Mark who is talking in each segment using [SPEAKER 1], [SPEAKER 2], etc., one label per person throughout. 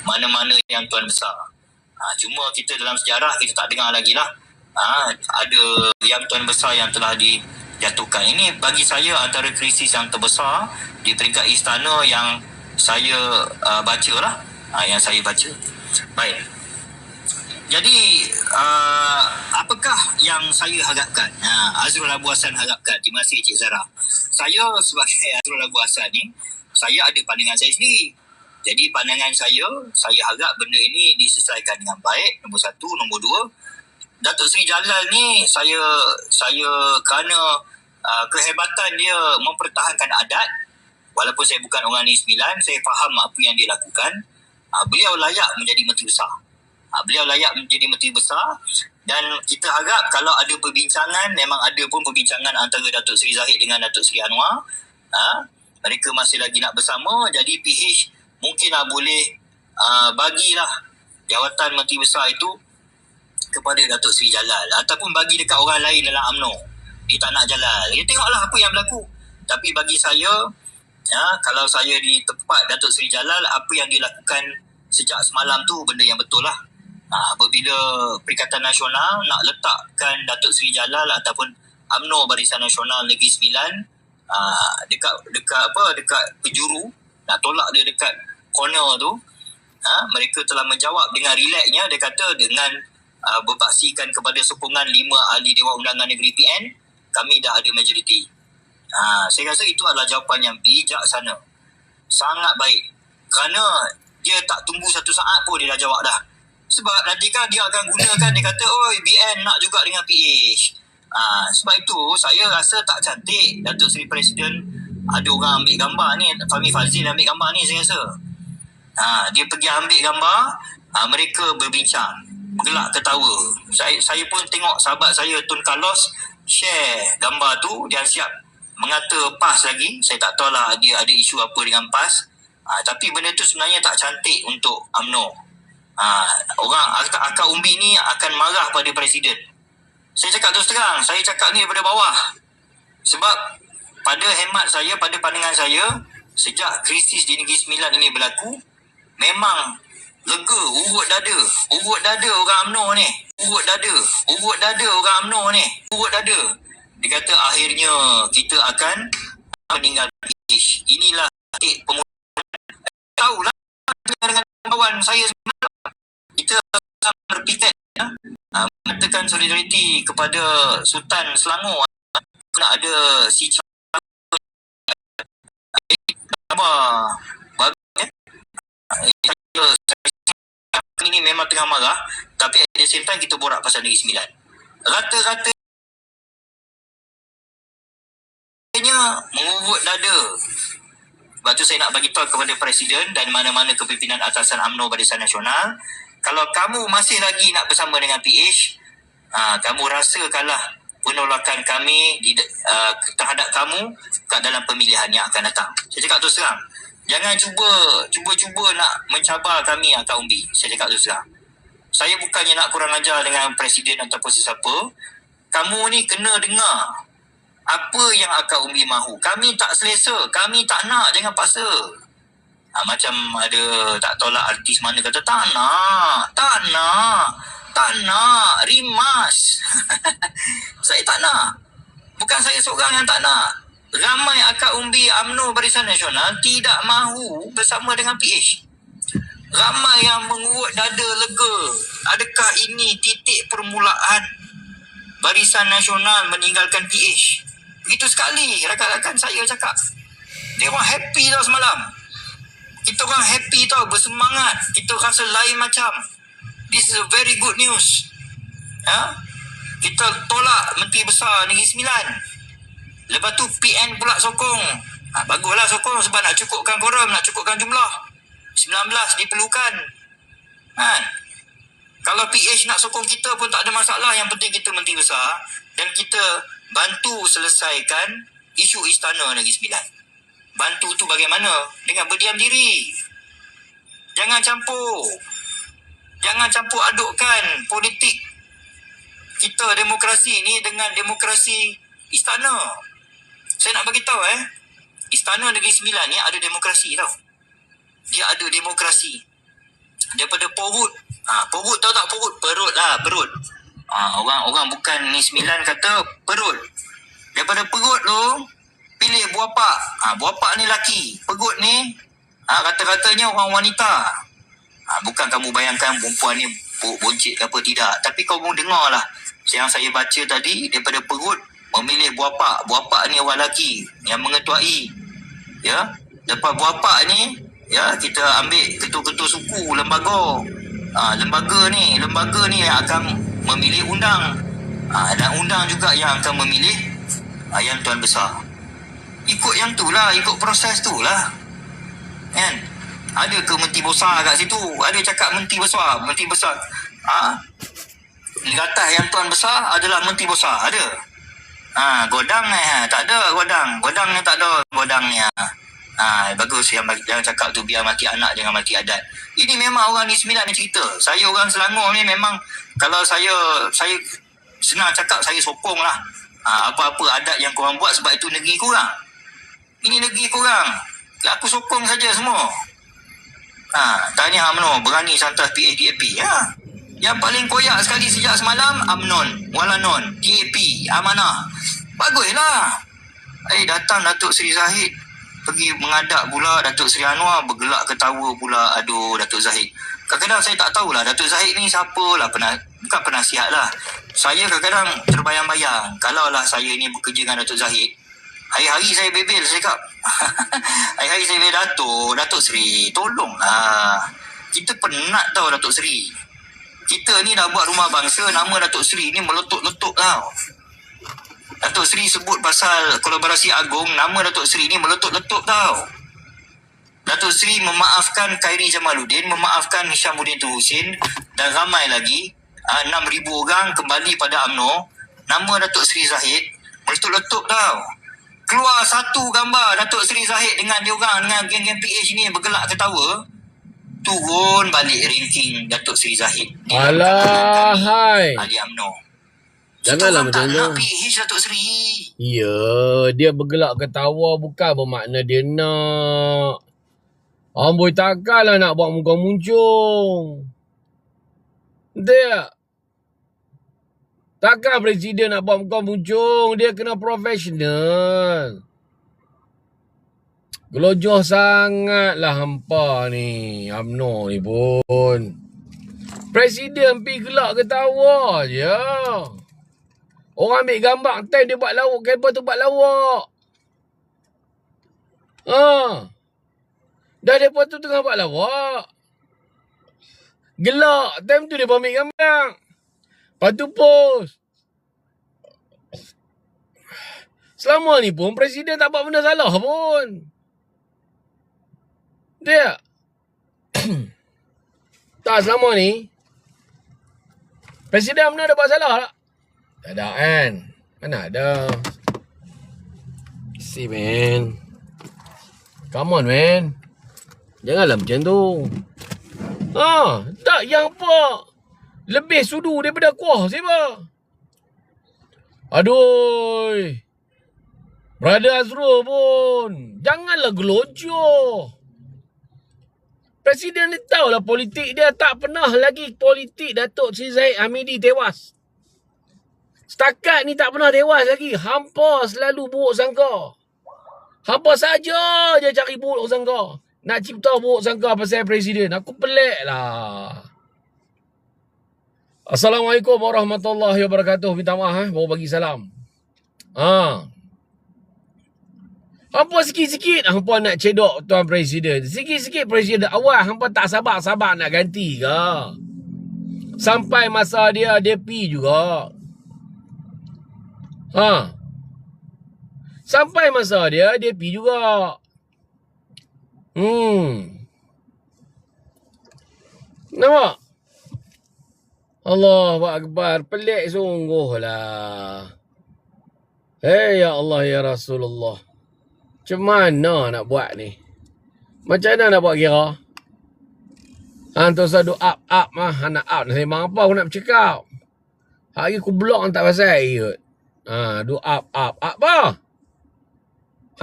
[SPEAKER 1] mana-mana yang Tuan Besar. Cuma kita dalam sejarah kita tak dengar lagi lah. Ada yang Tuan Besar yang telah dijatuhkan. Ini bagi saya antara krisis yang terbesar di peringkat istana yang saya baca lah. Yang saya baca. Baik. Jadi apakah yang saya harapkan? Azrul Abu Hassan harapkan. Terima kasih Cik Zara. Saya sebagai Azrul Abu Hassan ni, saya ada pandangan saya sendiri. Jadi pandangan saya harap benda ini diselesaikan dengan baik. Nombor satu. Nombor dua, Datuk Seri Jalal ni saya kerana kehebatan dia mempertahankan adat, walaupun saya bukan orang Negeri Sembilan, saya faham apa yang dia lakukan. Beliau layak menjadi Menteri Besar. Dan kita harap kalau ada perbincangan, memang ada pun perbincangan antara Datuk Seri Zahid dengan Datuk Seri Anwar, mereka masih lagi nak bersama, jadi PH mungkinlah boleh bagilah jawatan Menteri Besar itu kepada Datuk Seri Jalal, ataupun bagi dekat orang lain dalam UMNO. Dia tak nak Jalal, dia tengoklah apa yang berlaku. Tapi bagi saya, kalau saya di tempat Datuk Seri Jalal, apa yang dilakukan sejak semalam tu benda yang betul lah. Apabila Perikatan Nasional nak letakkan Datuk Seri Jalal ataupun UMNO Barisan Nasional Negeri Sembilan dekat penjuru, nak tolak dia dekat corner tu, mereka telah menjawab dengan relaxnya. Dia kata dengan berpaksikan kepada sokongan 5 ahli Dewan Undangan Negeri PN, kami dah ada majoriti. Saya rasa itu adalah jawapan yang bijaksana, sangat baik, kerana dia tak tunggu satu saat pun dia dah jawab dah. Sebab nanti kan dia akan gunakan, dia kata BN nak juga dengan PH. Sebab itu saya rasa tak cantik Datuk Seri Presiden ada orang ambil gambar ni, Fahmi Fazil ambil gambar ni. Saya rasa dia pergi ambil gambar, mereka berbincang, gelak ketawa. Saya pun tengok sahabat saya Tun Carlos share gambar tu, dia siap mengata PAS lagi. Saya tak tahulah dia ada isu apa dengan PAS. Tapi benda tu sebenarnya tak cantik untuk UMNO. Orang akar umbi ni akan marah pada Presiden. Saya cakap terus terang, saya cakap ni daripada bawah. Sebab pada hemat saya, pada pandangan saya, sejak krisis di Negeri Sembilan ini berlaku, memang lega, urut dada orang UMNO ni. Urut dada orang UMNO ni. Dia kata akhirnya kita akan meninggal PH. Inilah titik pemulihan. Tahulah dengan kawan saya semalam, kita sama berpiket mengatakan solidariti kepada Sultan Selangor. Nak ada si ini memang tengah marah, tapi at the same time kita borak pasal Negeri Sembilan. Rata-ratanya mengurut dada. Sebab tu saya nak bagi tahu kepada Presiden dan mana-mana kepimpinan atasan UMNO Barisan Nasional, kalau kamu masih lagi nak bersama dengan PH, kamu rasakanlah penolakan kami terhadap kamu kat dalam pemilihan yang akan datang. Saya cakap terus terang, jangan cuba nak mencabar kami akar umbi. Saya cakap terus terang, saya bukannya nak kurang ajar dengan Presiden ataupun sesiapa. Kamu ni kena dengar apa yang akar umbi mahu. Kami tak selesa, kami tak nak, jangan paksa. Macam ada, tak tahulah artis mana kata tak nak, rimas. Saya tak nak. Bukan saya seorang yang tak nak. Ramai akar umbi UMNO Barisan Nasional tidak mahu bersama dengan PH. Ramai yang mengurut dada lega. Adakah ini titik permulaan Barisan Nasional meninggalkan PH? Begitu sekali rakan-rakan saya cakap. Dia orang happy tau semalam. Kita orang happy tau, bersemangat. Kita rasa lain macam. This is a very good news. Kita tolak Menteri Besar Negeri Sembilan. Lepas tu PN pula sokong. Baguslah sokong sebab nak cukupkan quorum, nak cukupkan jumlah. 19 diperlukan. Kalau PH nak sokong kita pun tak ada masalah. Yang penting kita Menteri Besar dan kita bantu selesaikan isu istana Negeri Sembilan. Bantu tu bagaimana? Dengan berdiam diri. Jangan campur adukkan politik kita demokrasi ni dengan demokrasi istana. Saya nak bagi tahu Istana Negeri Sembilan ni ada demokrasi tau. Dia ada demokrasi. daripada perut. Perut tahu tak perut? Perut lah, perut. Orang bukan ni 9 kata perut. Daripada perut tu pilih buah pak. Buah pak ni laki, perut ni kata-katanya orang wanita. Bukan kamu bayangkan perempuan ni boncit ke apa, tidak. Tapi kamu dengar lah yang saya baca tadi, daripada perut memilih buah pak. Buah pak ni orang lelaki yang mengetuai. Ya, lepas buah pak ni, ya, kita ambil ketua-ketua suku, lembaga. Lembaga ni yang akan memilih undang. Dan undang juga yang akan memilih yang tuan besar. Ikut yang tu lah, ikut proses tu lah. Kan? Ada ke menteri besar kat situ? Ada cakap menteri besar. Di atas yang tuan besar adalah menteri besar. Ada. Godang tak ada godang. Godang ni tak ada godang ni. Bagus yang cakap tu, biar mati anak jangan mati adat. Ini memang orang ni 9 ni cerita. Saya orang Selangor ni memang, kalau saya senang cakap, saya sokong lah. Apa-apa adat yang korang buat, sebab itu negeri korang. Ini negeri korang. Aku sokong saja semua. Tahniah UMNO berani santas PADAP. Yang paling koyak sekali sejak semalam UMNON, Walanon, TAP, Amanah. Baguslah. Datang Datuk Seri Zahid, pergi mengadap pula Datuk Seri Anwar, bergelak ketawa pula. Aduh, Datuk Zahid. Kadang-kadang saya tak tahulah Datuk Zahid ni siapa lah, bukan penasihat lah. Saya kadang-kadang terbayang-bayang, kalau lah saya ni bekerja dengan Datuk Zahid, hari-hari saya bebel, saya cakap hari-hari saya bebel, Datuk Seri, tolonglah. Kita penat tau Datuk Seri. Kita ni dah buat rumah bangsa, nama Datuk Seri ni meletup-letup tau. Datuk Seri sebut pasal kolaborasi agung, nama Datuk Seri ni meletup-letup tau. Datuk Seri memaafkan Khairi Jamaluddin, memaafkan Hishamuddin Tun Hussein, dan ramai lagi, 6,000 orang kembali pada UMNO. Nama Datuk Seri Zahid meletup-letup tau. Keluar satu gambar Datuk Seri Zahid dengan diorang, dengan geng-geng PH ni bergelak ketawa, turun balik ranking Datuk Seri Zahid.
[SPEAKER 2] Alah, hai.
[SPEAKER 1] Ahli UMNO.
[SPEAKER 2] Janganlah macam tu.
[SPEAKER 1] Nak PH Datuk Seri.
[SPEAKER 2] Ya, dia bergelak ketawa bukan bermakna dia nak. Amboi takkanlah nak buat muka muncung. Dia takkan presiden nak buat muka muncung. Dia kena profesional. Gelojoh sangatlah hampa ni. UMNO ni pun. Presiden pergi gelak ketawa je. Orang ambil gambar time dia buat lawak, kabel tu buat lawak. Dah depa tu tengah buat lawak. Gelak time tu dia ambil gambar. Lepas tu post. Selama ni pun presiden tak buat benda salah pun. Dia tak selama ni presiden mana ada buat salah tak? Tak ada kan? Mana ada? See man. Come on man. Janganlah macam tu. Tak yang apa? Lebih sudu daripada kuah siapa? Aduh. Brother Azrul pun. Janganlah gelojoh. Presiden ni tahulah politik dia. Tak pernah lagi politik Datuk Seri Zahid Hamidi tewas. Setakat ni tak pernah tewas lagi. Hampa selalu buruk sangka. Hampa saja je cari buruk sangka. Nak cipta buruk sangka pasal presiden. Aku pelik lah. Assalamualaikum warahmatullahi wabarakatuh. Minta maaf baru bagi salam. Hampa sikit-sikit hampa nak cedok tuan presiden. Sikit-sikit presiden awal hampa tak sabar-sabar nak ganti ke. Sampai masa dia pi juga. Sampai masa dia pi juga. Nampak? Allahu Akbar. Pelik sungguh lah. Hei ya Allah ya Rasulullah. Macam mana nak buat ni? Macam mana nak buat kira? Antus sadu up mah. Nak up. Nak sembang apa aku nak bercakap? Hari aku blok tak pasal ikut. Do up. Apa?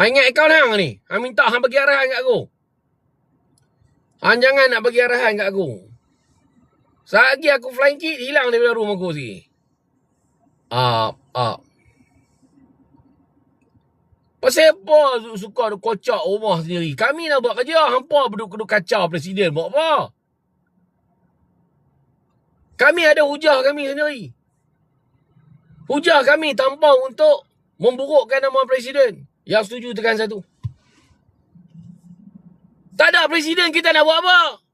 [SPEAKER 2] Hang ingat akaun hang ni? Hang minta hang bagi arahan kat aku. Hang jangan nak bagi arahan kat aku. Lagi aku flying kit hilang daripada rumah aku sikit. Pasal apa suka kocak rumah sendiri? Kami nak buat kerja, hampa duduk kacau presiden buat apa? Kami ada hujah kami sendiri. Hujah kami tanpa untuk memburukkan nama presiden. Yang setuju tekan satu. Tak ada presiden, kita nak buat apa?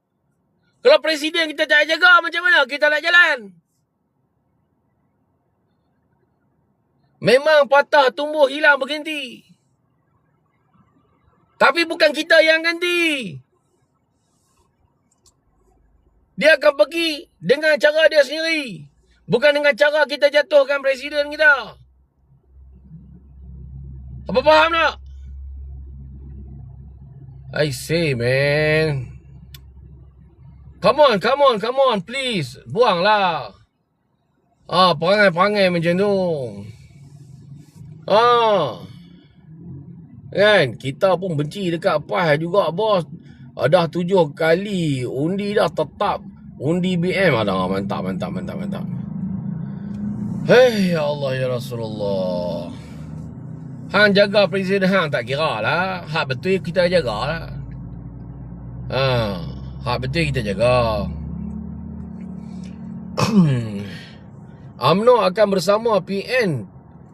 [SPEAKER 2] Kalau presiden kita tak jaga, macam mana kita nak jalan? Memang patah, tumbuh, hilang, berhenti. Tapi bukan kita yang ganti. Dia akan pergi dengan cara dia sendiri. Bukan dengan cara kita jatuhkan presiden kita. Apa faham tak? I say, man. Come on, please. Buanglah. Perangai-perangai macam tu. Kan, kita pun benci dekat PAS juga, bos. Dah 7 kali undi dah tetap. Undi BM. Mantap. Hei, ya Allah, ya Rasulullah. Hang jaga presiden hang tak kira lah. Hak betul kita jaga lah. Hak betul kita jaga. UMNO akan bersama PN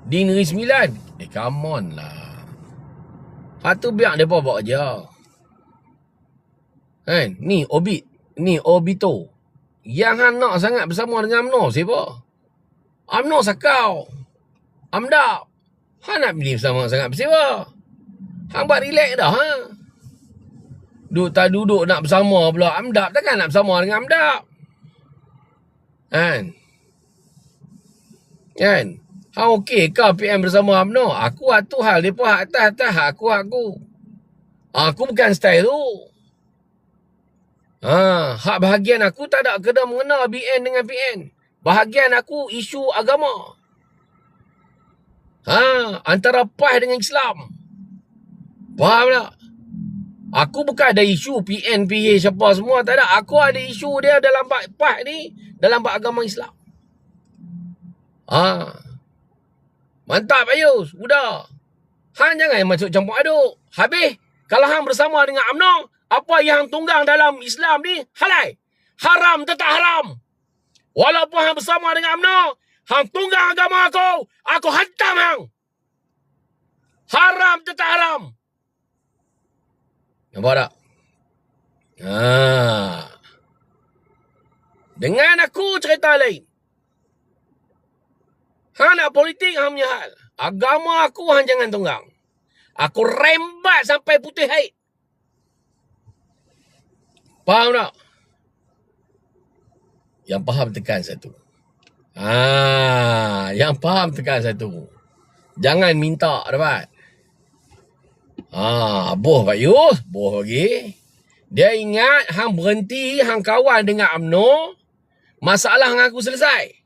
[SPEAKER 2] di Negeri Sembilan. Come on lah. Hak tu biar mereka buat kerja. Kan? Ni Obito. Yang hang nak sangat bersama dengan UMNO siapa? UMNO sakau. AMDAP. Hang nak pilih bersama sangat siapa? Hang buat relax dah, ha? Duduk nak bersama pula AMDAP. Takkan nak bersama dengan AMDAP? Kan? Hang okey ke PM bersama UMNO? Aku tu hal. Mereka hak atas. Aku. Aku bukan style tu. Hak bahagian aku tak ada kena mengena BN dengan PN. Bahagian aku isu agama. Antara PAS dengan Islam. Faham tak? Aku bukan ada isu PN, PH apa semua. Tak ada. Aku ada isu dia dalam bab PAS ni. Dalam bab agama Islam. Mantap Ayus. Udah. Hang jangan masuk campur aduk. Habis. Kalau hang bersama dengan UMNO. Apa yang tunggang dalam Islam ni. Halal. Haram tetap haram. Walaupun hang bersama dengan UMNO. Hang tunggang agama aku. Aku hantam hang. Haram tetap haram. Nampak tak? Dengan aku cerita lain. Hang nak politik, hang punya hal. Agama aku, hang jangan tunggang. Aku rembat sampai putih haid. Faham tak? Yang faham tekan satu. Yang faham tekan satu. Jangan minta dapat. Boh Pak Yus. Boh lagi. Dia ingat hang berhenti, hang kawan dengan UMNO. Masalah dengan aku selesai.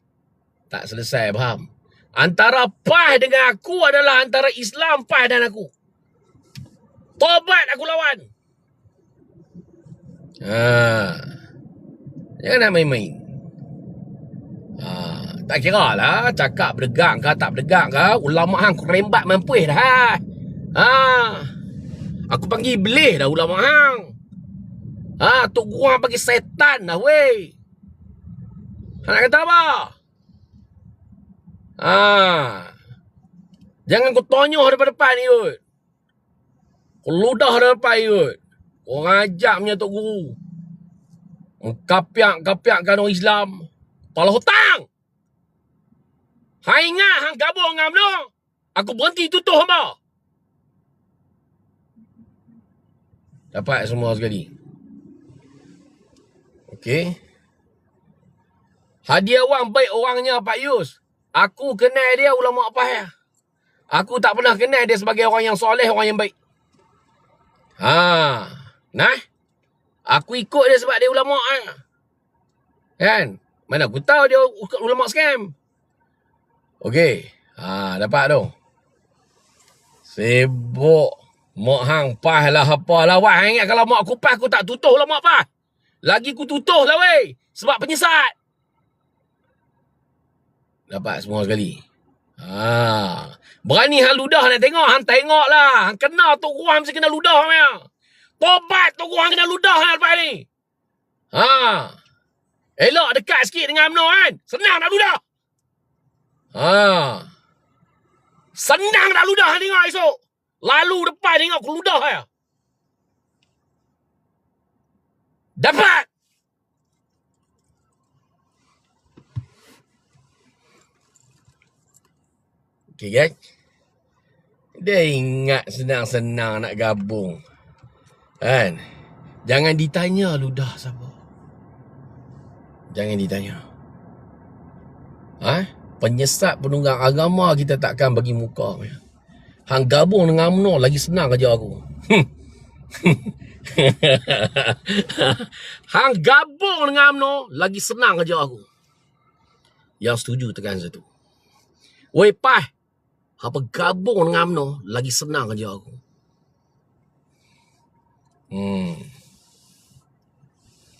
[SPEAKER 2] Tak selesai, faham? Antara PAS dengan aku adalah antara Islam, PAS dan aku. Tobat aku lawan. Jangan nak main-main. Tak kira lah. Cakap berdegang ke tak berdegang ke. Ulama hang kurembat mampuih dah. Aku panggil iblis dah ulama hang. Tok guru hang panggil setan dah weh. Hang nak kata apa? Jangan kau tonyoh daripada depan ni kot. Kau ludah daripada depan ni kot. Kau ngajak punya tok guru. Kapiak-kapiakkan orang Islam. Kepala hutang. Hang ingat hang gabung dengan UMNO. Aku berhenti tutup hamba. Dapat semua sekali. Okey. Hadiah wang baik orangnya Pak Yus. Aku kenal dia ulama apa. Aku tak pernah kenal dia sebagai orang yang soleh, orang yang baik. Nah. Aku ikut dia sebab dia ulama. Kan? Mana aku tahu dia ulama scam. Okey. Dapat tu. Sibuk. Mak hang PAS lah apalah. Wah, ingat kalau mak aku PAS, aku tak tutup lah mak PAS. Lagi ku tutuh lah weh. Sebab penyesat. Dapat semua sekali. Berani hang ludah nak tengok. Hang tengok lah. Hang kena Tok Guru hang mesti kena ludah punya. Tobat Tok Guru hang kena ludah lepas ni. Elok dekat sikit dengan UMNO kan. Senang nak ludah. Senang nak ludah hang tengok esok. Lalu depan tengok aku ludah ya. Dapat. Okay guys. Dia ingat senang-senang nak gabung. Kan? Jangan ditanya ludah siapa. Jangan ditanya. Penyesat penunggang agama kita takkan bagi muka. Hang gabung dengan UMNO lagi senang kerja aku. Hang gabung dengan UMNO lagi senang kerja aku. Yang setuju tekan satu. Weh Pah, apa gabung dengan UMNO lagi senang kerja aku.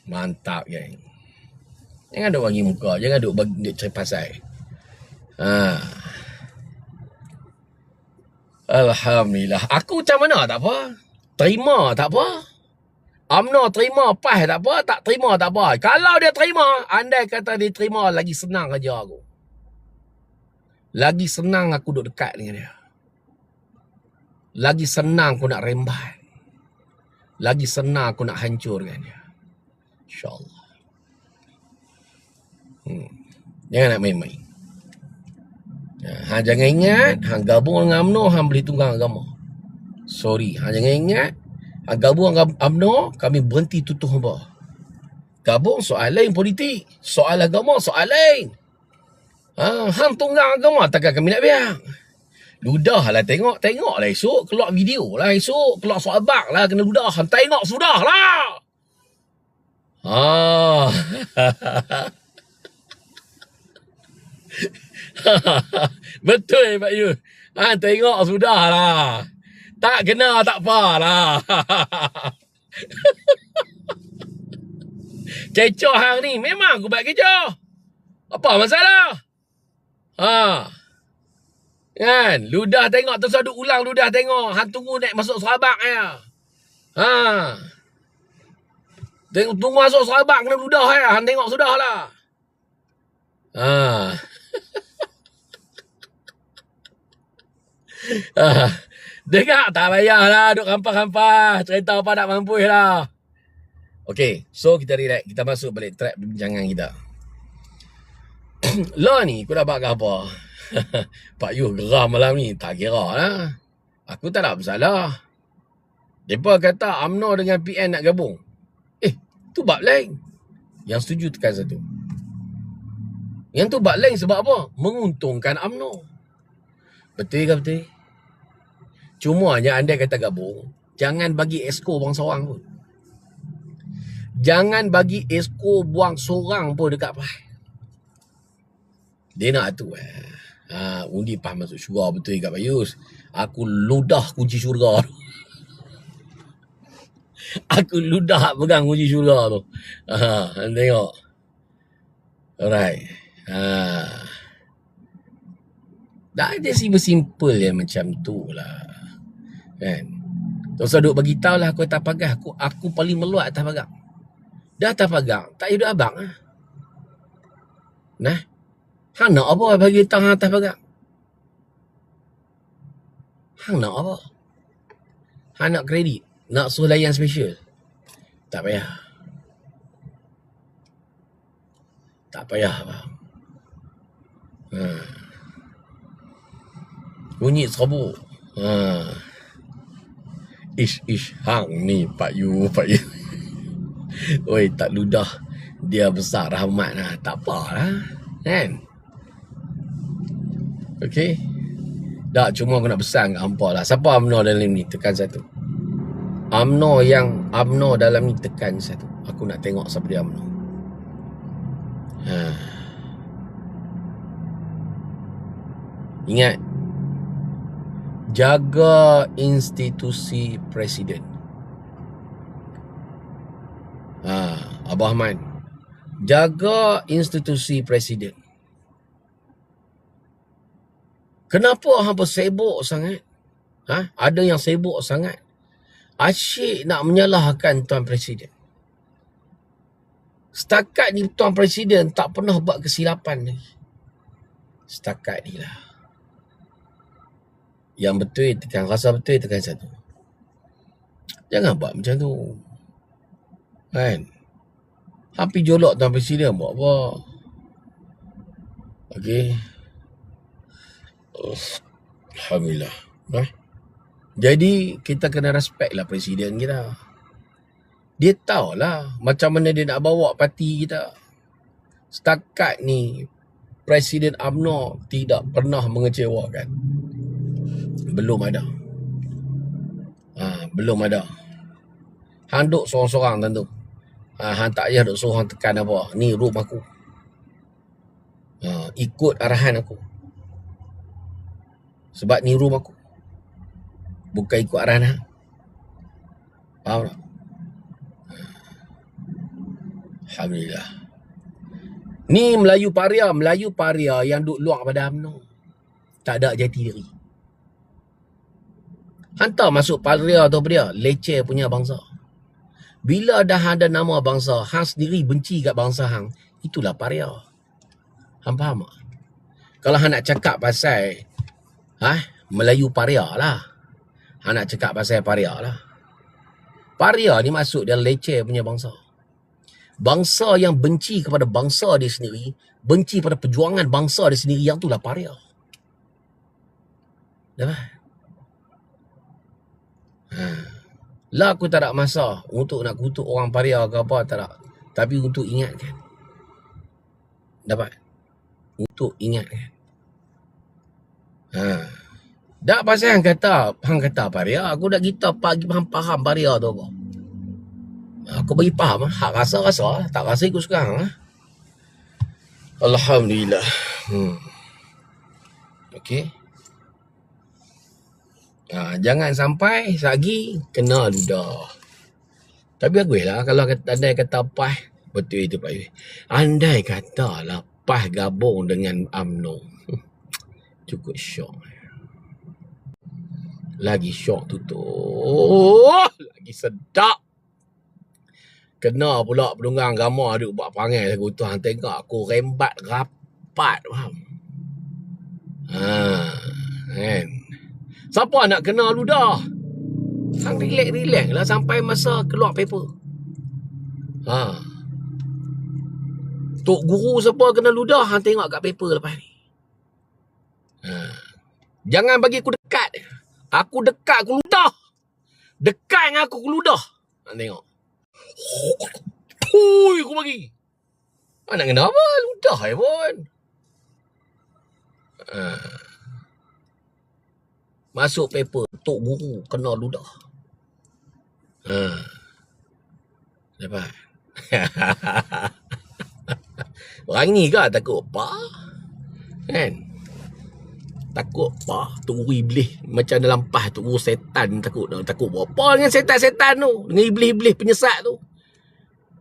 [SPEAKER 2] Mantap geng. Jangan duk bagi muka, jangan duk bagi cari pasal. Alhamdulillah. Aku macam mana tak apa. Terima tak apa. UMNO terima, Pah tak apa, tak terima tak apa. Kalau dia terima, andai kata dia terima, lagi senang kerja aku. Lagi senang aku duduk dekat dengan dia. Lagi senang aku nak rembat. Lagi senang aku nak hancurkan dia. InsyaAllah. Jangan nak main-main. Hang jangan ingat, hang gabung dengan UMNO, hang beli tunggang agama. Sorry, hang jangan ingat, hang gabung dengan UMNO, kami berhenti tutup hamba. Gabung soal lain politik. Soal agama, soal lain. Hang tunggang agama, takkan kami nak biar. Ludah lah tengok lah esok. Keluar video lah esok. Keluar soabak lah kena ludah. Hang tengok sudah lah. Betul Pak Yu. Tengok sudah lah. Tak kena tak apa lah. Kecoh hang ni. Memang aku buat kecoh. Apa masalah? Kan? Ludah tengok terus aduk ulang ludah tengok. Hang tunggu naik masuk serabak ya. Tunggu masuk serabak kena ludah ya. Hang tengok sudah lah. Dengar tak payahlah duk kampas-kampas. Cerita apa nak mampus lah. Okay, so kita relax. Kita masuk balik track perbincangan kita. Lah ni aku dapat apa? Pak Yu geram malam ni. Tak kira lah. Aku tak ada masalah. Mereka kata UMNO dengan PN nak gabung. Tu bab lain. Yang setuju tekan satu. Yang tu bab lain sebab apa? Menguntungkan UMNO. Betul ke betul? Cuma hanya andai kata gabung, jangan bagi esko buang seorang pun. Jangan bagi esko buang seorang pun dekat Pah. Dia nak tu. Undi Pah masuk syurga betul kat Payus. Aku ludah kunci syurga tu. Aku ludah pegang kunci syurga tu. Tengok. Alright. Dah ada simple yang macam tu lah. Kan? Terus duk bagi tahu lah aku atas pagar. Aku paling meluat atas pagar. Dah atas pagar. Tak payah duk abang lah. Nah. Hang nak apa bagi tahu hang atas pagar? Hang nak apa? Hang nak kredit? Nak suruh layan special? Tak payah. Tak payah bang. Bunyi serabut. Ish hang ni Pak Yu. Oi tak ludah. Dia besar rahmat lah. Tak apalah. Kan? Okay. Tak, cuma aku nak pesan kat hampa lah. Siapa UMNO dalam ni? Tekan satu. UMNO dalam ni tekan satu. Aku nak tengok siapa dia UMNO. Ingat. Jaga institusi presiden. Abah Man, jaga institusi presiden. Kenapa hampa sibuk sangat? Ada yang sibuk sangat. Asyik nak menyalahkan Tuan Presiden. Setakat ni Tuan Presiden tak pernah buat kesilapan lagi. Setakat ni lah. Yang betul tekan, rasa betul tekan satu. Jangan buat macam tu. Kan? Hampir jolok Tuan Presiden buat apa? Okey. Alhamdulillah. Jadi kita kena respect lah Presiden kita. Dia tahulah macam mana dia nak bawa parti kita. Setakat ni Presiden UMNO tidak pernah mengecewakan. Belum ada. Belum ada. Hang duk sorang-sorang tentu. Hang tak payah duk sorang tekan apa. Ni room aku. Ikut arahan aku. Sebab ni room aku. Bukan ikut arahan hang. Faham tak? Alhamdulillah. Ni Melayu Paria yang duk luar pada UMNO. Tak ada jati diri. Hantar masuk Paria tu apa dia? Leceh punya bangsa. Bila dah ada nama bangsa, hang sendiri benci kat bangsa hang, itulah Paria. Hang faham tak? Kalau hang nak cakap pasal Melayu Paria lah. Hang nak cakap pasal Paria lah. Paria ni maksud dia leceh punya bangsa. Bangsa yang benci kepada bangsa dia sendiri, benci pada perjuangan bangsa dia sendiri, yang itulah Paria. Dah. Lah aku tak ada masa untuk nak kutuk orang Paria ke apa, tak ada. Tapi untuk ingatkan. Dapat? Untuk ingatkan. Tak pasal hang kata Paria, aku dah kita faham Paria tu apa. Aku bagi faham, hak rasa, tak rasa ikut sekarang. Alhamdulillah. Okey. Jangan sampai lagi kena ludah. Tapi baguslah kalau andai kata PAS, betul itu Pak Yus. Andai kata lah PAS gabung dengan UMNO. Cukup syok. Lagi syok tutup. Lagi sedap. Kena pula penunggang agama duk buat perangai lagu tu. Hang tengok aku rembat rapat. Faham? Kan? Siapa nak kena ludah? Hang relax lah sampai masa keluar paper. Tok guru siapa kena ludah, hang tengok kat paper lepas ni. Jangan bagi aku dekat. Aku dekat aku ludah. Dekat dengan aku ludah. Hang tengok. Hui, aku bagi. Nak kena apa? Ludah pun. Masuk paper, tok guru kena ludah. Dapat. Orang ni ke takut apa? Kan? Takut apa? Tok guru iblis. Macam dalam PAS tok guru setan takut buat apa dengan setan-setan tu? Dengan iblis-iblis penyesat tu.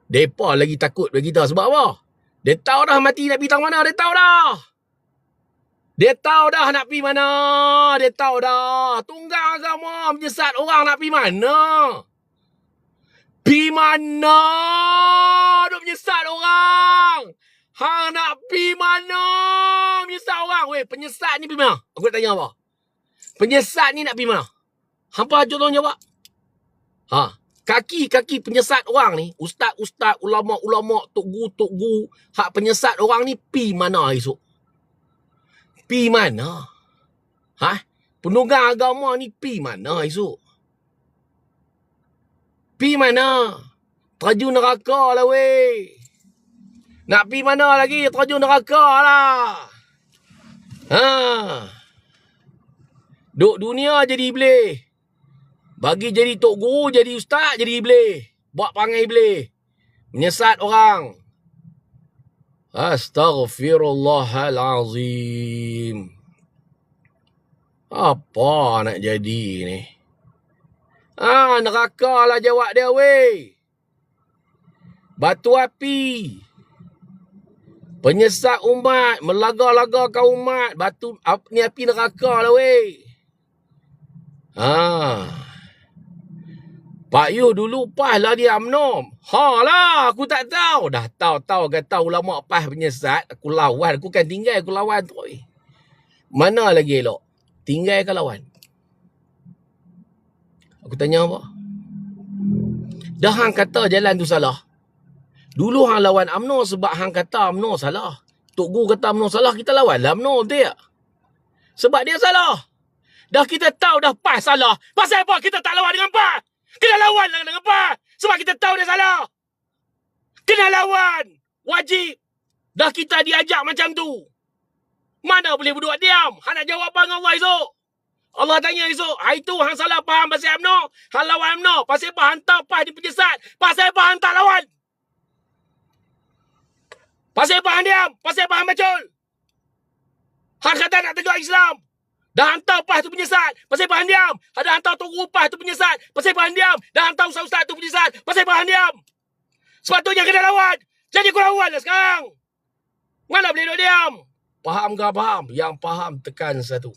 [SPEAKER 2] Depa lagi takut bagi kita sebab apa? Dia tahu dah mati nak pergi tang mana, dia tahu dah. Dia tahu dah nak pergi mana. Dia tahu dah. Tunggang agama menyesat orang nak pergi mana. Pergi mana? Duk menyesat orang. Hang nak pergi mana? Menyesat orang. Weh, penyesat ni pergi mana? Aku nak tanya apa? Penyesat ni nak pergi mana? Hampa tolong jawab. Kaki-kaki penyesat orang ni, ustaz-ustaz, ulama-ulama, tok guru, hak penyesat orang ni pergi mana esok? Pi mana? Penunggang agama ni pi mana esok? Pi mana? Terjun neraka lah weh. Nak pi mana lagi? Terjun neraka lah. Duk dunia jadi iblis. Bagi jadi tok guru, jadi ustaz, jadi iblis. Buat perangai iblis. Menyesat orang. Astaghfirullahalazim. Apa nak jadi ni? Neraka lah jawab dia weh. Batu api. Penyesat umat. Melaga-lagakan umat. Ni api neraka lah weh. Pak Yu dulu PAS lah dia UMNO. Lah, aku tak tahu. Dah tahu kata ulama PAS penyesat. Aku lawan. Aku kan tinggal aku lawan tu. Mana lagi elok? Tinggal ke lawan? Aku tanya apa? Dah hang kata jalan tu salah. Dulu hang lawan UMNO sebab hang kata UMNO salah. Tok Guru kata UMNO salah, kita lawan lah UMNO, betul tak? Sebab dia salah. Dah kita tahu dah PAS salah. Pasal apa kita tak lawan dengan PAS? Kena lawan lah dengan PAS. Sebab kita tahu dia salah. Kena lawan. Wajib. Dah kita diajak macam tu. Mana boleh berdua diam? Hang nak jawab apa dengan Allah esok? Allah tanya esok. Hari tu hang salah faham pasal UMNO. Hang lawan UMNO. Pasal apa hang tahu PAS di penyesat? Pasal apa hang tak lawan? Pasal apa hang diam? Pasal apa hang macul? Hang kata nak tegak Islam. Dah hantar PAS tu penyesat. Pasal apa hang diam? Ada hantar Tok Guru PAS tu penyesat. Pasal apa hang diam? Dah hantar ustaz-ustaz tu penyesat. Pasal apa hang diam? Sepatutnya kena lawan. Jadi kau lawan lah sekarang. Mana boleh duduk diam? Faham ke faham? Yang faham tekan satu.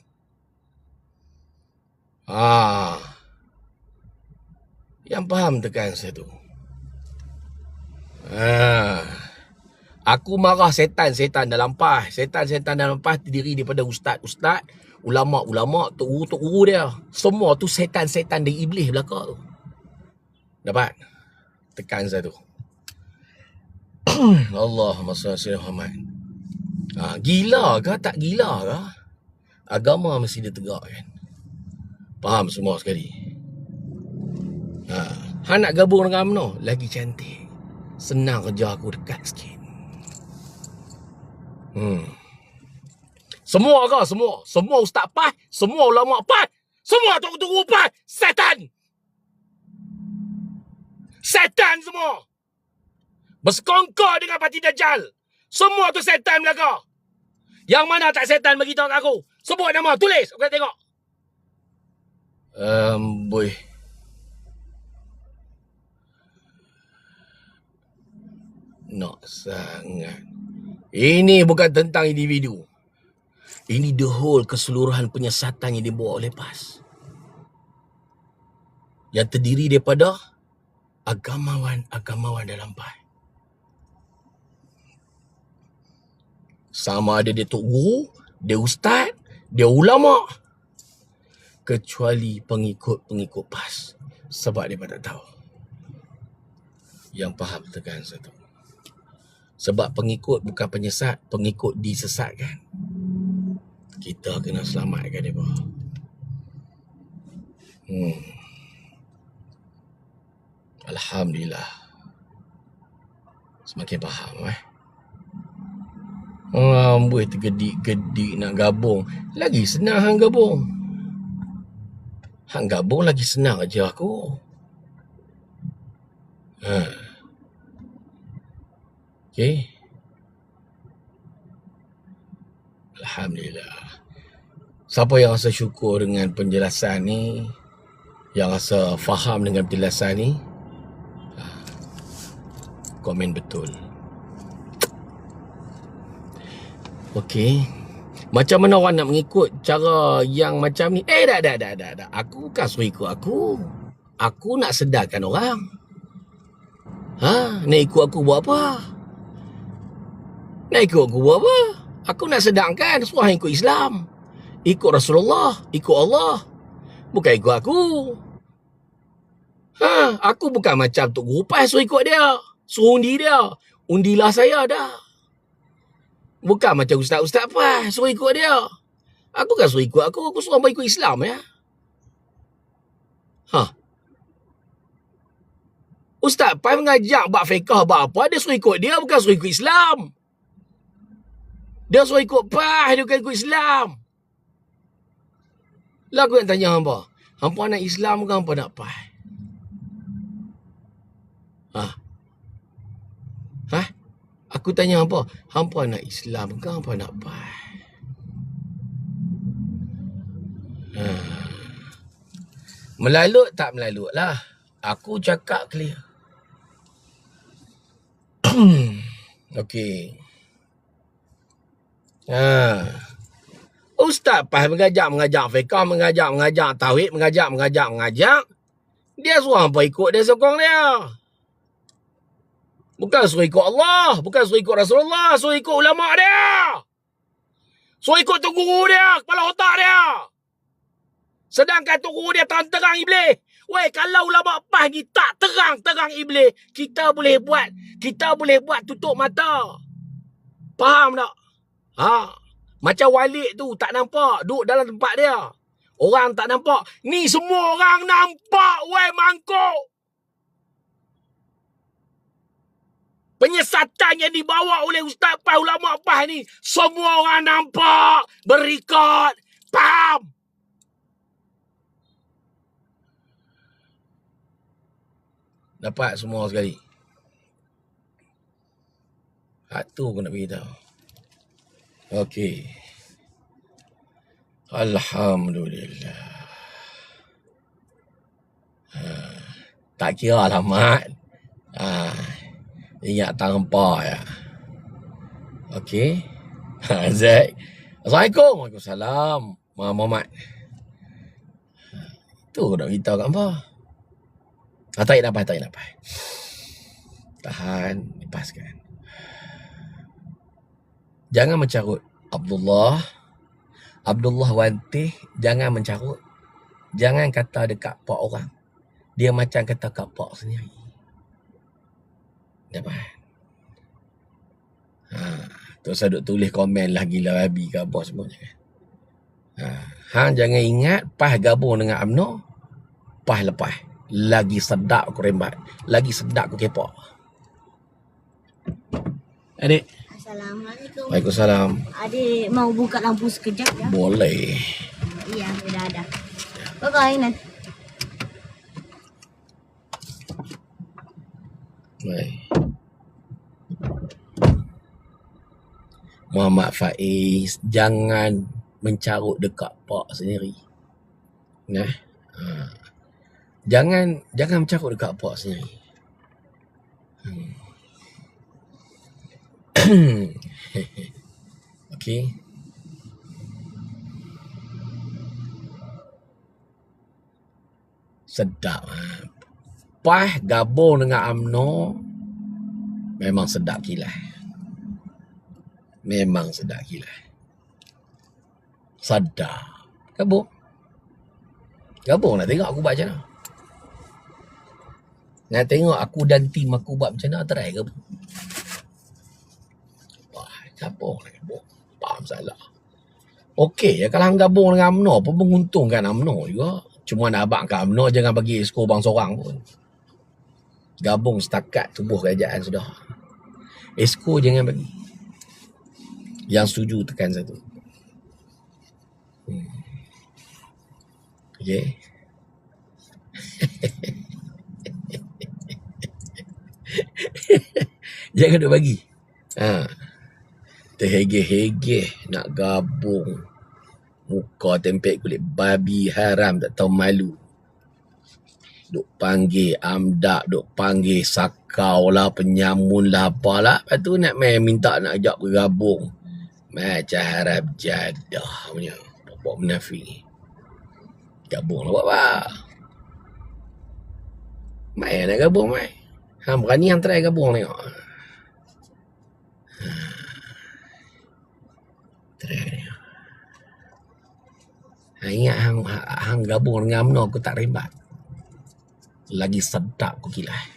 [SPEAKER 2] Yang faham tekan satu. Aku marah setan-setan dalam PAS. Setan-setan dalam PAS terdiri daripada ustaz-ustaz, ulama'-ulama', tok guru dia. Semua tu setan-setan dari iblis belaka tu. Dapat? Tekan satu. Allahumma salli ala Muhammad. Gila ke tak gila ke? Agama mesti ditegak kan. Faham semua sekali. Hang nak gabung dengan UMNO lagi cantik. Senang kerja aku dekat sikit. Semua ke? Semua ustaz PAS, semua ulama PAS, semua tok guru PAS, setan. Setan semua. Bersekongkol dengan parti Dajjal. Semua tu setan belaka. Yang mana tak setan bagi tahu aku? Sebut nama, tulis, aku nak tengok. Boy. Nak sangat. Ini bukan tentang individu. Ini the whole keseluruhan penyesatan yang dibawa oleh PAS. Yang terdiri daripada agamawan dalam PAS. Sama ada dia tok guru, dia ustaz, dia ulama'. Kecuali pengikut-pengikut PAS. Sebab dia tak tahu. Yang faham tekan satu. Sebab pengikut bukan penyesat, pengikut disesatkan. Kita kena selamatkan dia. Alhamdulillah. Semakin faham Amboi tergedik-gedik nak gabung. Lagi senang hang gabung. Hang gabung lagi senang aja aku. Okay. Alhamdulillah. Siapa yang rasa syukur dengan penjelasan ni, yang rasa faham dengan penjelasan ni, komen betul. Okey. Macam mana orang nak mengikut cara yang macam ni? Tak. Aku bukan suruh ikut aku. Aku nak sedarkan orang. Nak ikut aku buat apa? Nak ikut aku buat apa? Aku nak sedangkan suruh ikut Islam. Ikut Rasulullah. Ikut Allah. Bukan ikut aku. Aku bukan macam Tok Guru PAS suruh ikut dia. Suruh undi dia. Undilah saya dah. Bukan macam ustaz-ustaz PAS suruh ikut dia. Aku kan suruh ikut aku. Aku suruh abang ikut Islam ya. Ustaz PAS mengajak buat fiqah buat apa. Dia suruh ikut dia. Bukan suruh ikut Islam. Dia suruh ikut PAS. Dia bukan ikut Islam. Lah aku nak tanya hampa. Hampa nak Islam ke hampa nak PAS? Aku tanya hampa. Hampa nak Islam ke hampa nak PAS? Melalut tak melalut lah. Aku cakap clear. Okey. Ustaz Pah mengajak fiqah, mengajak tauhid, mengajak. Dia suruh hampa ikut, dia sokong dia. Bukan suruh ikut Allah, bukan suruh ikut Rasulullah, suruh ikut ulama dia. Suruh ikut tu guru dia, kepala otak dia. Sedangkan tu guru dia terang-terang iblis. Weh, kalau ulama Pah ni tak terang-terang iblis, kita boleh buat tutup mata. Faham tak? Macam Walid tu tak nampak, duduk dalam tempat dia. Orang tak nampak. Ni semua orang nampak, weh mangkuk. Penyesatan yang dibawa oleh Ustaz Pah, ulama Pah ni, semua orang nampak, berikut, faham? Dapat semua sekali. Tu aku nak beritahu. Okey. Alhamdulillah. Tak kira lah, Mat. Ingat tanpa ya. Okey. Zaid. Assalamualaikum. Waalaikumsalam. Muhammad. Tu aku nak beritahu kat hangpa. Tarik nafas. Tahan, lepaskan. Jangan mencarut. Abdullah Wantih, jangan mencarut. Jangan kata dekat pak orang. Dia macam kata kat pak sendiri. Dapat. Terus saya duk tulis komen lah gila babi ke apa semuanya kan. Hang jangan ingat Pah gabung dengan UMNO, Pah lepas. Lagi sedap aku rembat. Lagi sedap aku kepak. Adik.
[SPEAKER 3] Assalamualaikum.
[SPEAKER 2] Waalaikumsalam.
[SPEAKER 3] Adik mau buka lampu sekejap ya?
[SPEAKER 2] Boleh.
[SPEAKER 3] Iya, sudah ada. Bye-bye, Nan.
[SPEAKER 2] Baik. Muhammad Faiz, jangan mencarut dekat pak sendiri. Nah. Jangan mencarut dekat pak sendiri. Okey. Sedap. Pah gabung dengan UMNO memang sedap kilah. Sedap. Gabung nak tengok aku buat macam mana. Nak tengok aku dan tim aku buat macam mana, try ke? Gabung. Tak masalah. Okey ya, kalau hang gabung dengan UMNO pun menguntungkan UMNO juga. Cuma nak abang kat UMNO jangan bagi skor bang seorang pun. Gabung setakat tubuh kerajaan sudah. Esko jangan bagi. Yang setuju tekan satu. Okey. Jangan duk bagi. Terhegeh-hegeh nak gabung. Muka tempek kulit babi haram, tak tahu malu. Duk panggil amdak, duk panggil sakau lah, penyamun lah, apalah. Lepas tu nak main minta nak ajak bergabung. Macam harap jadah punya. Bapak menafik ni. Gabung lah buat apa? Mai nak gabung, mai. Hang berani hang try gabung tengok. Try tengok. Ingat hang gabung dengan UMNO aku tak rembat. Lagi sedap aku kilah.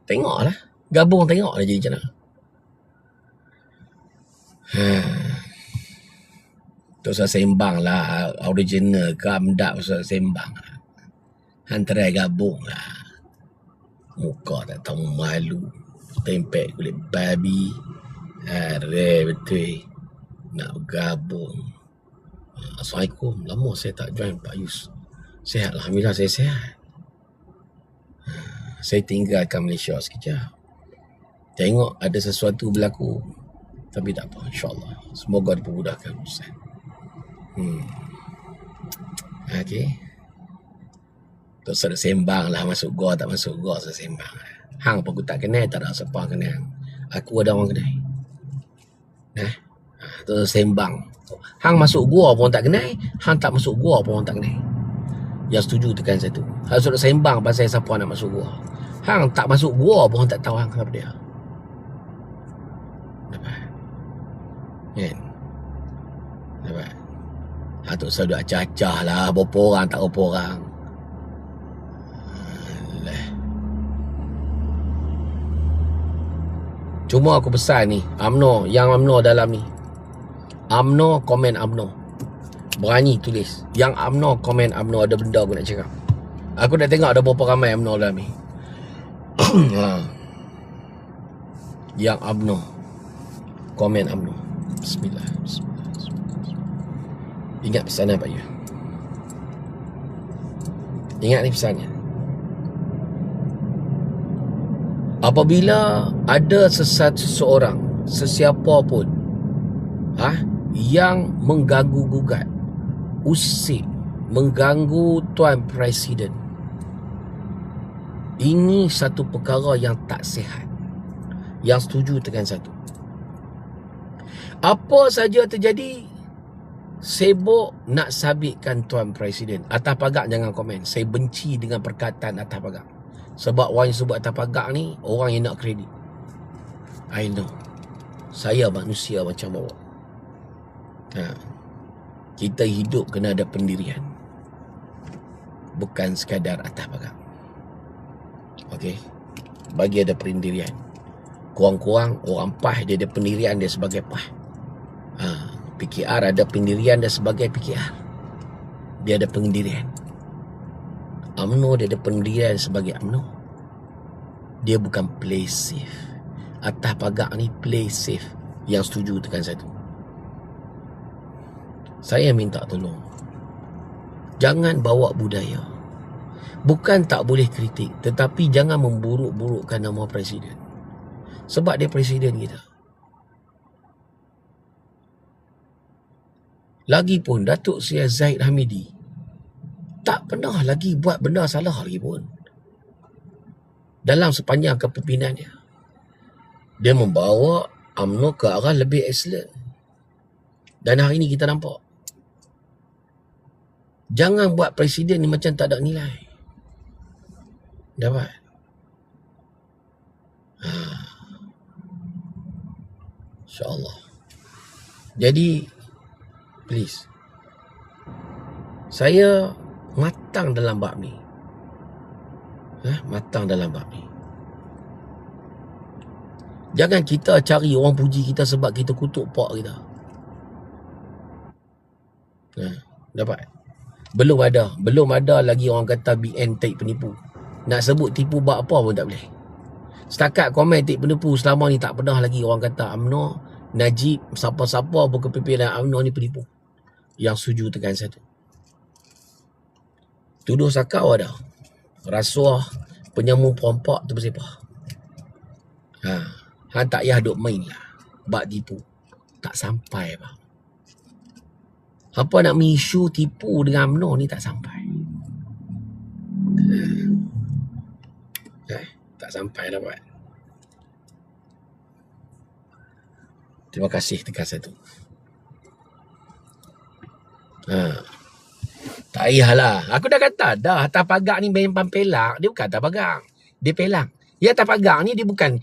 [SPEAKER 2] Tengoklah. Gabung tengok lah jadi macam mana. Tu saya sembang lah. Original ke amdak saya sembang lah. Antara gabung lah. Muka tak tahu malu. Tempek kulit babi. Are betul. Nak gabung. Assalamualaikum. Lama saya tak join Pak Yus. Sihat, alhamdulillah saya sihat. Saya tinggalkan Malaysia sekejap. Tengok ada sesuatu berlaku. Tapi tak apa, insyaAllah. Semoga dipermudahkan urusan. Okey. Terus ada sembang lah, masuk gua tak masuk gua, saya sembang lah. Hang pun aku tak kenal, tak ada siapa kenal. Aku ada orang kenal. Tu sembang. Hang masuk gua pun tak kenal, hang tak masuk gua pun tak kenal. Yang setuju tekan satu. Hang suruh sembang pasal siapa nak masuk gua. Hang tak masuk gua pun tak tahu hang kenapa dia. Nampak? Kan? Nampak? Hang tu selalu acah-acah lah, berapa orang tak berapa orang. Alah. Cuma aku pesan ni, UMNO, yang UMNO dalam ni. UMNO, komen UMNO. Berani tulis. Yang UMNO, komen UMNO, ada benda aku nak cakap. Aku dah tengok ada berapa ramai UMNO dalam ni. Yang UMNO, komen UMNO. Bismillah. Ingat pesanan Pak Yu. Ingat ni pesannya. Apabila ada seseorang, sesiapa pun yang mengganggu gugat, usik, mengganggu Tuan Presiden, ini satu perkara yang tak sihat. Yang setuju tekan satu. Apa saja terjadi, sibuk nak sabitkan Tuan Presiden. Atas pagak jangan komen. Saya benci dengan perkataan atas pagak. Sebab orang yang sebut atas pagak ni, orang yang nak kredit. I know. Saya manusia macam awak. Kita hidup kena ada pendirian. Bukan sekadar atas pagak. Okey. Bagi ada pendirian. Kurang-kurang orang PAH dia ada pendirian dia sebagai PAH. PKR ada pendirian dia sebagai PKR. Dia ada pendirian. UMNO dia ada pendirian sebagai UMNO. Dia bukan play safe. Atas pagak ni play safe. Yang setuju tekan satu. Saya minta tolong. Jangan bawa budaya. Bukan tak boleh kritik, tetapi jangan memburuk-burukkan nama Presiden. Sebab dia Presiden kita. Lagipun Datuk Seri Zahid Hamidi tak pernah lagi buat benda salah lagi pun. Dalam sepanjang kepimimpinannya, dia membawa UMNO ke arah lebih excellent. Dan hari ini kita nampak. Jangan buat Presiden ni macam tak ada nilai. Dapat? InsyaAllah. Jadi please, saya matang dalam bab ni. Matang dalam bab ni. Jangan kita cari orang puji kita sebab kita kutuk pak kita. Dapat? Belum ada lagi orang kata BN take penipu. Nak sebut tipu bab apa pun tak boleh. Setakat komen take penipu selama ni tak pernah lagi orang kata UMNO, Najib, siapa-siapa berkepimpinan UMNO ni penipu. Yang setuju tekan satu. Tuduh sakau ada. Rasuah, penyamu perompak tu bersepah. Han tak payah duk main lah. Bak tipu. Tak sampai bang. Apa nak mengisu tipu dengan UMNO ni tak sampai. Tak sampai dapat. Terima kasih tekan satu. Tak payahlah. Aku dah kata dah, atas pagak ni memang pelak. Dia bukan atas pagak. Dia pelak. Ya atas pagak ni dia bukan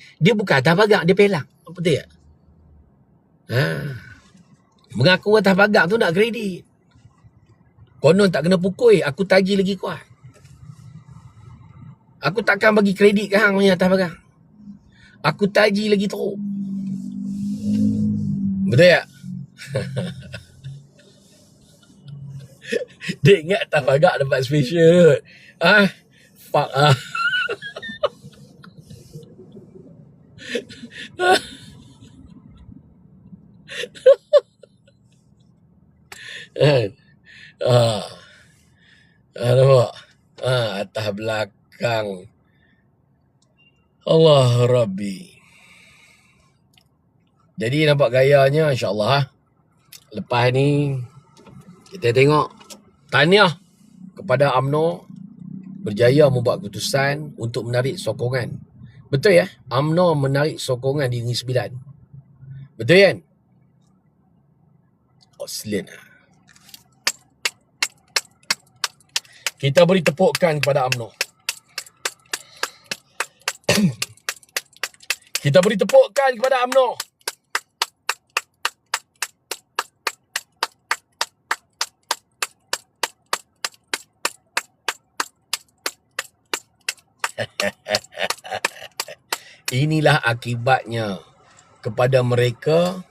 [SPEAKER 2] atas pagak, dia pelak. Betul tak? Mengaku atas pagak tu nak kredit. Konon tak kena pukul, aku tagih lagi kuat. Aku takkan bagi kredit ke hang punya atas pagak. Aku tagih lagi teruk. Betul tak? Dia ingat atas pagak dapat special. Fuck nampak? Atas belakang. Allah Rabbi. Jadi nampak gayanya, insyaAllah. Lepas ni kita tengok. Tahniah kepada UMNO berjaya membuat keputusan untuk menarik sokongan Betul ya? UMNO menarik sokongan di Negeri Sembilan. Betul kan? Excellent. Kita beri tepukan kepada UMNO. Kita beri tepukan kepada UMNO. Inilah akibatnya kepada mereka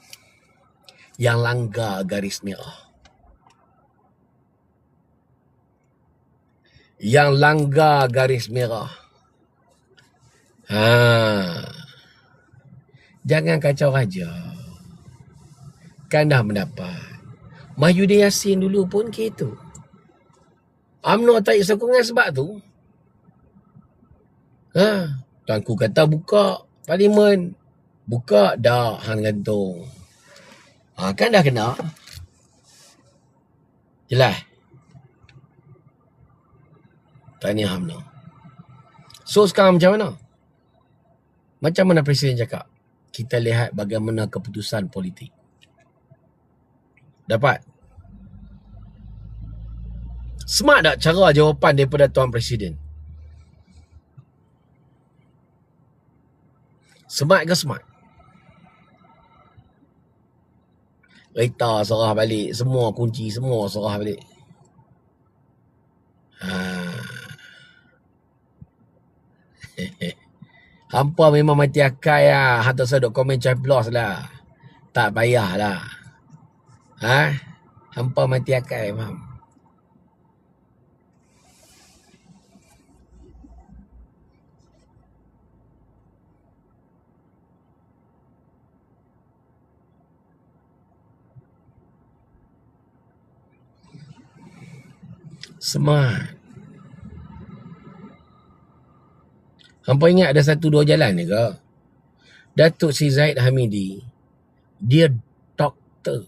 [SPEAKER 2] yang langgar garis merah. Yang langgar garis merah. Jangan kacau raja. Kan dah mendapat. Mahyudin Yassin dulu pun gitu. UMNO tarik sokongan sebab tu. Tuanku kata buka parlimen. Buka dah hang gantung. Kan dah kena. Jelas. Tahniah UMNO. So sekarang macam mana? Macam mana Presiden cakap? Kita lihat bagaimana keputusan politik. Dapat? Smart tak cara jawapan daripada Tuan Presiden? Smart ke smart? Kereta serah balik. Semua kunci semua serah balik. Hampa memang mati akal lah. Hantar saya duk komen caplos lah. Tak payah lah. Hampa mati akal faham. Smart. Hampa ingat ada satu dua jalan ni ke? Datuk Sri Zahid Hamidi, dia doktor.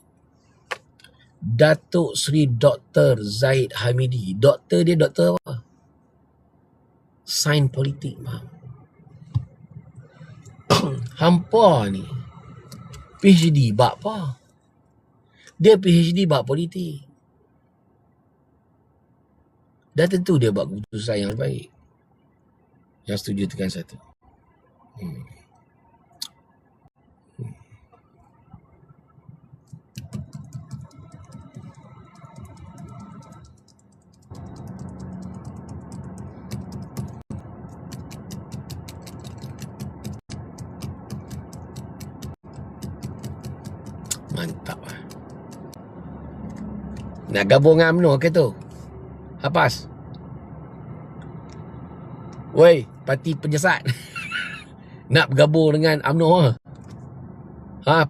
[SPEAKER 2] Datuk Sri Dr. Zahid Hamidi. Doktor dia doktor apa? Sains politik, faham? Hampa ni PhD bab apa? Dia PhD bab politik. Dah tentu dia buat keputusan yang baik. Yang setuju tekan satu. Mantap lah. Nak gabung dengan UMNO ke tu? Hapas. Woi, parti penyesat. Nak bergabung dengan UMNO.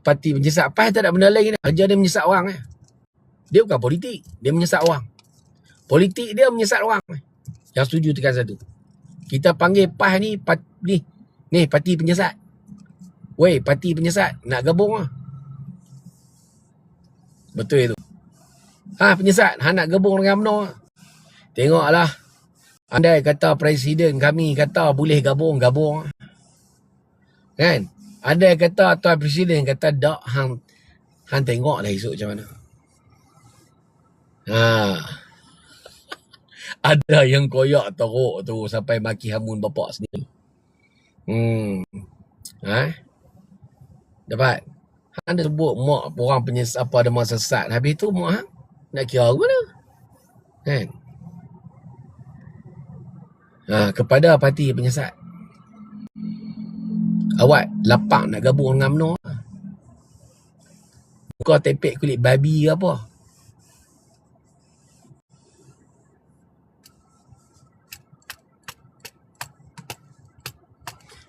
[SPEAKER 2] Parti penyesat. Pas tak ada benda lain ni. Kerja dia menyesat orang. Dia bukan politik. Dia menyesat orang. Politik dia menyesat orang. Yang setuju tekan satu. Kita panggil PAS ni, ni parti penyesat. Woi, parti penyesat. Nak gabung lah. Betul itu. Penyesat. Nak gabung dengan UMNO. Tengoklah. Andai kata Presiden kami kata boleh gabung. Kan? Andai kata Tuan Presiden kata tak, hang tengoklah esok macam mana. Ada yang koyak teruk tu sampai maki hamun bapak sendiri. Dapat? Hang dah sebut mak orang penyesat apa ada masa sesat. Habis tu mak hang nak kira ke mana? Kan? Kepada parti penyesat. Awak lapak nak gabung dengan UMNO. Buka tepek kulit babi ke apa?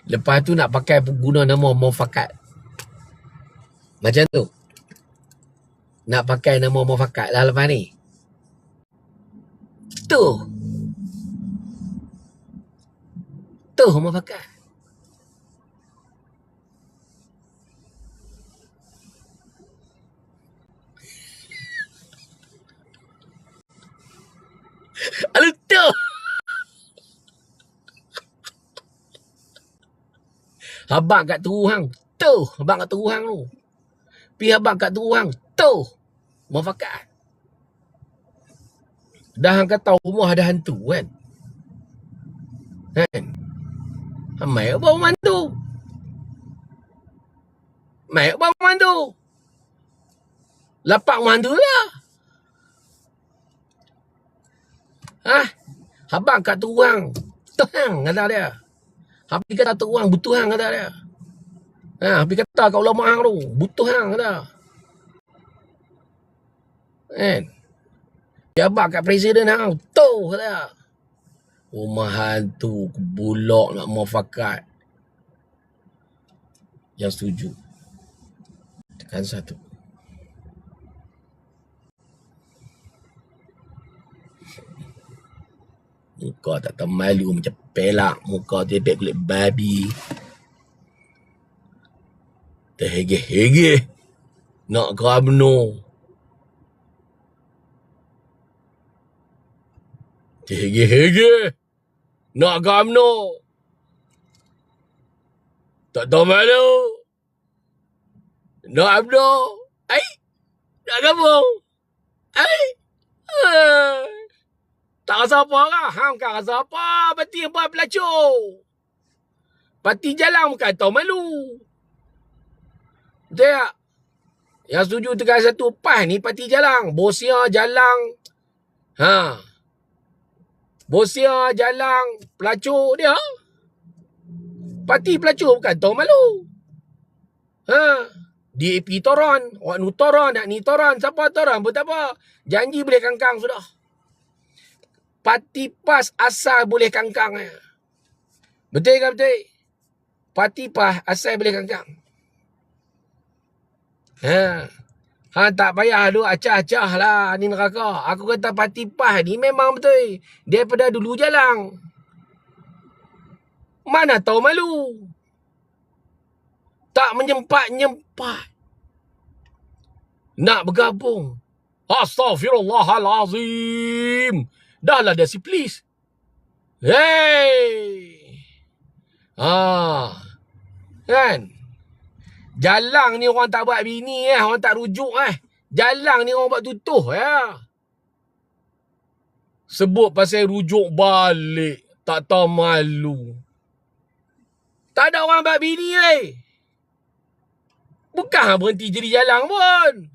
[SPEAKER 2] Lepas tu nak pakai guna nama mufakat. Macam tu. Nak pakai nama mufakat lah lepas ni. Tu mufakat. Alu tu. Abang kat Teruhang. Tu. Abang kat Teruhang tu. Pi abang kat Teruhang. Tu. Muafakat. Dah hang kata rumah ada hantu kan? Kan? Mai abang mantu. Mai abang mantu. Lapak mantu lah. Abang kat Teruhang. Tuhang kata dia. Habis kata Teruhang butuh hang kata dia. Habis kata kat ulama hang tu, butuh hang kata. Kan? Dia abang kat presiden hang, tu kata. Rumah hantu bulak nak muafakat. Yang setuju. Tekan 1. Muka tak tahu malu macam pelak. Muka tepek kulit babi. Terhege-hege. Nak kerabno. Terhege-hege. Nak kerabno. Tak tahu malu. Nak abno. Nak gabung. Tak rasa apa lah. Hang kan rasa apa. Parti apa pelacur. Parti jalan bukan tahu malu. Betul tak? Yang setuju tekan 1 PAS ni parti jalan. Bosia jalan. Bosia jalan. Pelacur dia. Parti pelacur bukan tahu malu. DAP toran. Awak nu toran. Nak ni toran. Siapa toran pun tak apa. Janji boleh kangkang sudah. Parti PAS asal boleh kangkang. Betul ke betul? Parti PAS asal boleh kangkang. Tak payah duk acah-acah lah ni neraka. Aku kata parti PAS ni memang betul. Daripada dulu jalan. Mana tahu malu. Tak menyempat-nyempat. Nak bergabung. Astaghfirullahalazim. Dah lah Desi, please. Hey. Kan? Jalang ni orang tak buat bini orang tak rujuk Jalang ni orang buat tutuh Sebut pasal rujuk balik. Tak tahu malu. Tak ada orang buat bini Bukan berhenti jadi jalang pun.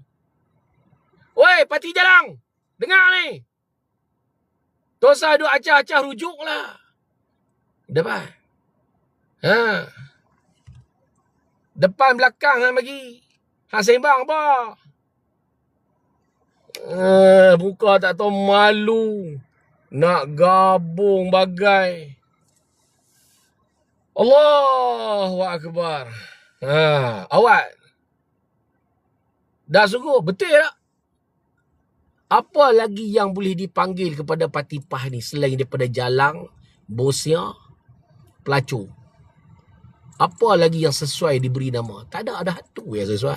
[SPEAKER 2] Woi, parti jalang. Dengar ni. Dosa duk acah-acah rujuk lah. Depan. Depan belakang hang bagi. Hang sembang apa? Muka tak tahu malu. Nak gabung bagai. Allahu Akbar. Awak. Dah sungguh. Betul tak? Apa lagi yang boleh dipanggil kepada parti PAS ni selain daripada jalang, bosia, pelacur? Apa lagi yang sesuai diberi nama? Tak ada tu yang sesuai.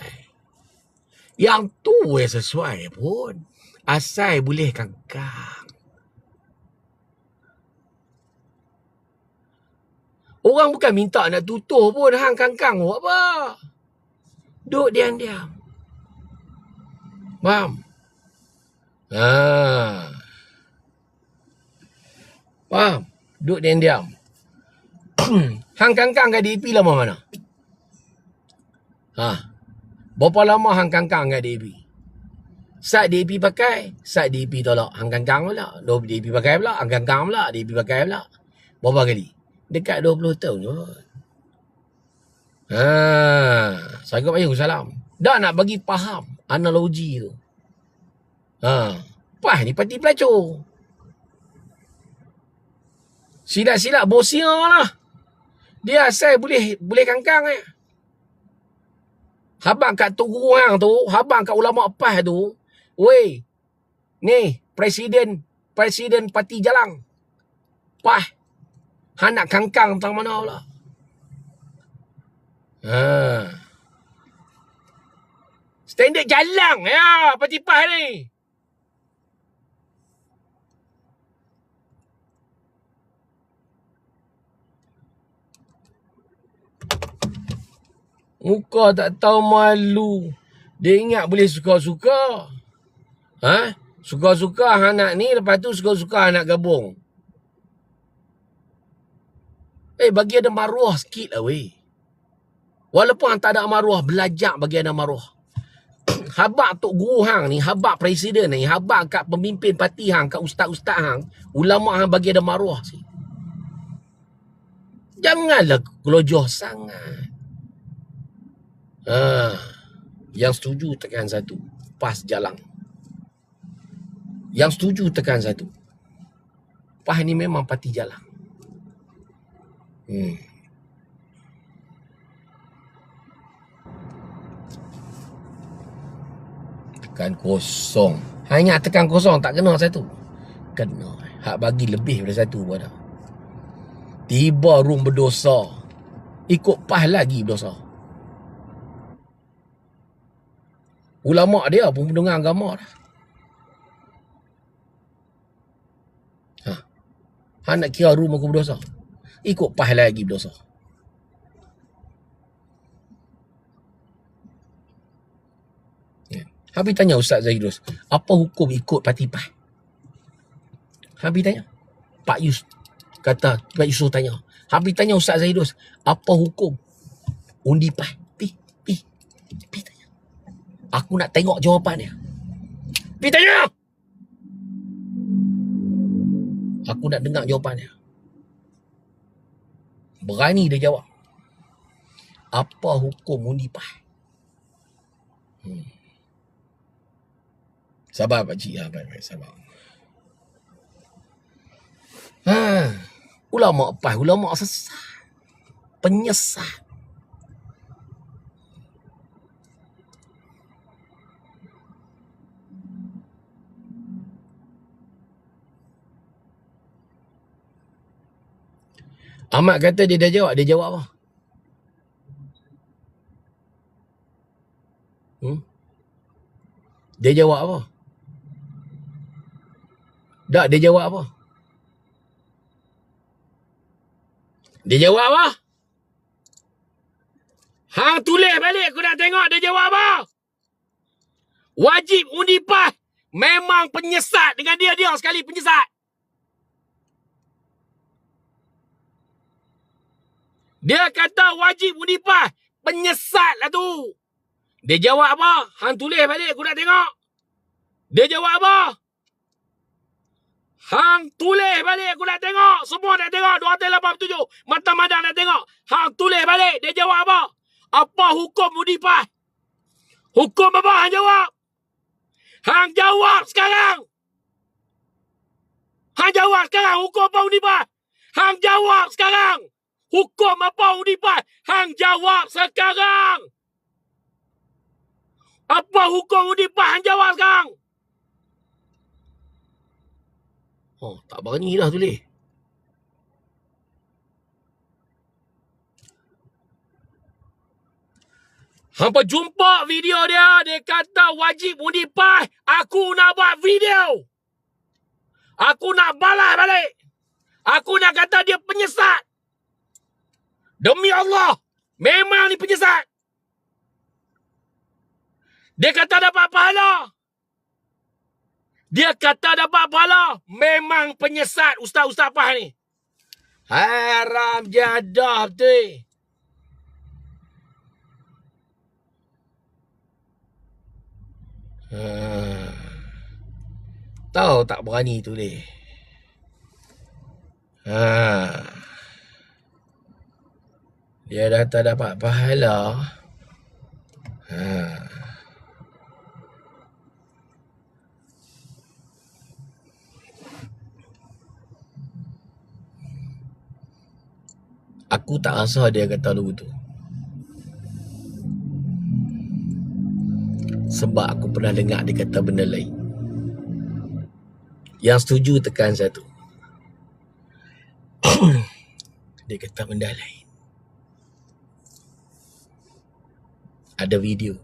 [SPEAKER 2] Yang tu yang sesuai pun. Asal boleh kangkang. Orang bukan minta nak tutup pun hang kangkang buat apa? Duk diam-diam. Faham? Faham? Duk diam-diam. Hang kangkang kat DAP lama mana? Berapa lama hang kangkang kat DAP? Sat DAP pakai, sat DAP tolak. Hang kangkang pula. DAP pakai pula, hang kangkang pula, DAP pakai pula. Berapa kali? Dekat 20 tahun je. Saya payah salam. Dah nak bagi faham analogi tu. PAS ni parti pelacur. Silap-silap bosia lah. Dia asal boleh kangkang Habang kat Teruhang tu, habang kat ulama PAS tu, weh, ni presiden parti jalang. PAS. Han nak kangkang tang mana pula? Standard jalang parti PAS ni. Muka tak tahu malu. Dia ingat boleh suka-suka. Ha? Suka-suka anak ni, lepas tu suka-suka anak gabung. Bagi ada maruah sikit lah weh. Walaupun tak ada maruah, belajar bagi ada maruah. Habak tok guru hang ni, habak presiden ni, habak kat pemimpin parti hang, kat ustaz-ustaz hang, ulama hang bagi ada maruah sih. Janganlah kelojoh sangat. Yang setuju tekan satu. Pas jalan. Yang setuju tekan satu. Pas ni memang parti jalan. Tekan kosong. Hanya tekan kosong tak kena satu. Kena. Hak bagi lebih daripada satu pada. Tiba rum berdosa. Ikut pas lagi berdosa. Ulama dia pun pendengar agama dah. Han nak kira rum aku berdosa. Ikut pas lagi berdosa. Habis tanya Ustaz Zahidus, apa hukum ikut parti PAS? Habis tanya. Pak Yusuf tanya. Habis tanya Ustaz Zahidus, apa hukum undi PAS? Pi tanya. Aku nak tengok jawapan dia. Pi tanya. Aku nak dengar jawapan dia. Berani dia jawab. Apa hukum undi PAS? Sabar pakcik. Baik, sabar. Ulama PAS, ulama sesat. Penyesat. Ahmad kata dia dah jawab. Dia jawab apa? Dia jawab apa? Tak, dia jawab apa? Dia jawab apa? Hang tulis balik, aku nak tengok dia jawab apa? Wajib undi PAS. Memang penyesat dengan dia sekali penyesat. Dia kata wajib undi PAS. Penyesat lah tu. Dia jawab apa? Hang tulis balik, aku nak tengok. Dia jawab apa? Hang tulis balik, aku nak tengok. Semua nak tengok. 287. Mata madang nak tengok. Hang tulis balik. Dia jawab apa? Apa hukum undi PAS? Hukum apa hang jawab? Hang jawab sekarang. Hang jawab sekarang. Hukum apa undi PAS? Hang jawab sekarang. Hukum apa undi PAS? Hang jawab sekarang. Apa hukum undi PAS? Hang jawab sekarang. Oh, tak berani dah tulis. Hampa jumpa video dia. Dia kata wajib undi PAS. Aku nak buat video. Aku nak balas balik. Aku nak kata dia penyesat. Demi Allah. Memang ni penyesat. Dia kata dapat pahala. Dia kata dapat pahala. Memang penyesat ustaz-ustaz PAS ni. Haram jadah betul. Tahu tak berani tulis. Dia dah tak dapat pahala. Aku tak rasa dia kata begitu. Sebab aku pernah dengar dia kata benda lain. Yang setuju tekan satu. Dia kata benda lain. Ada video.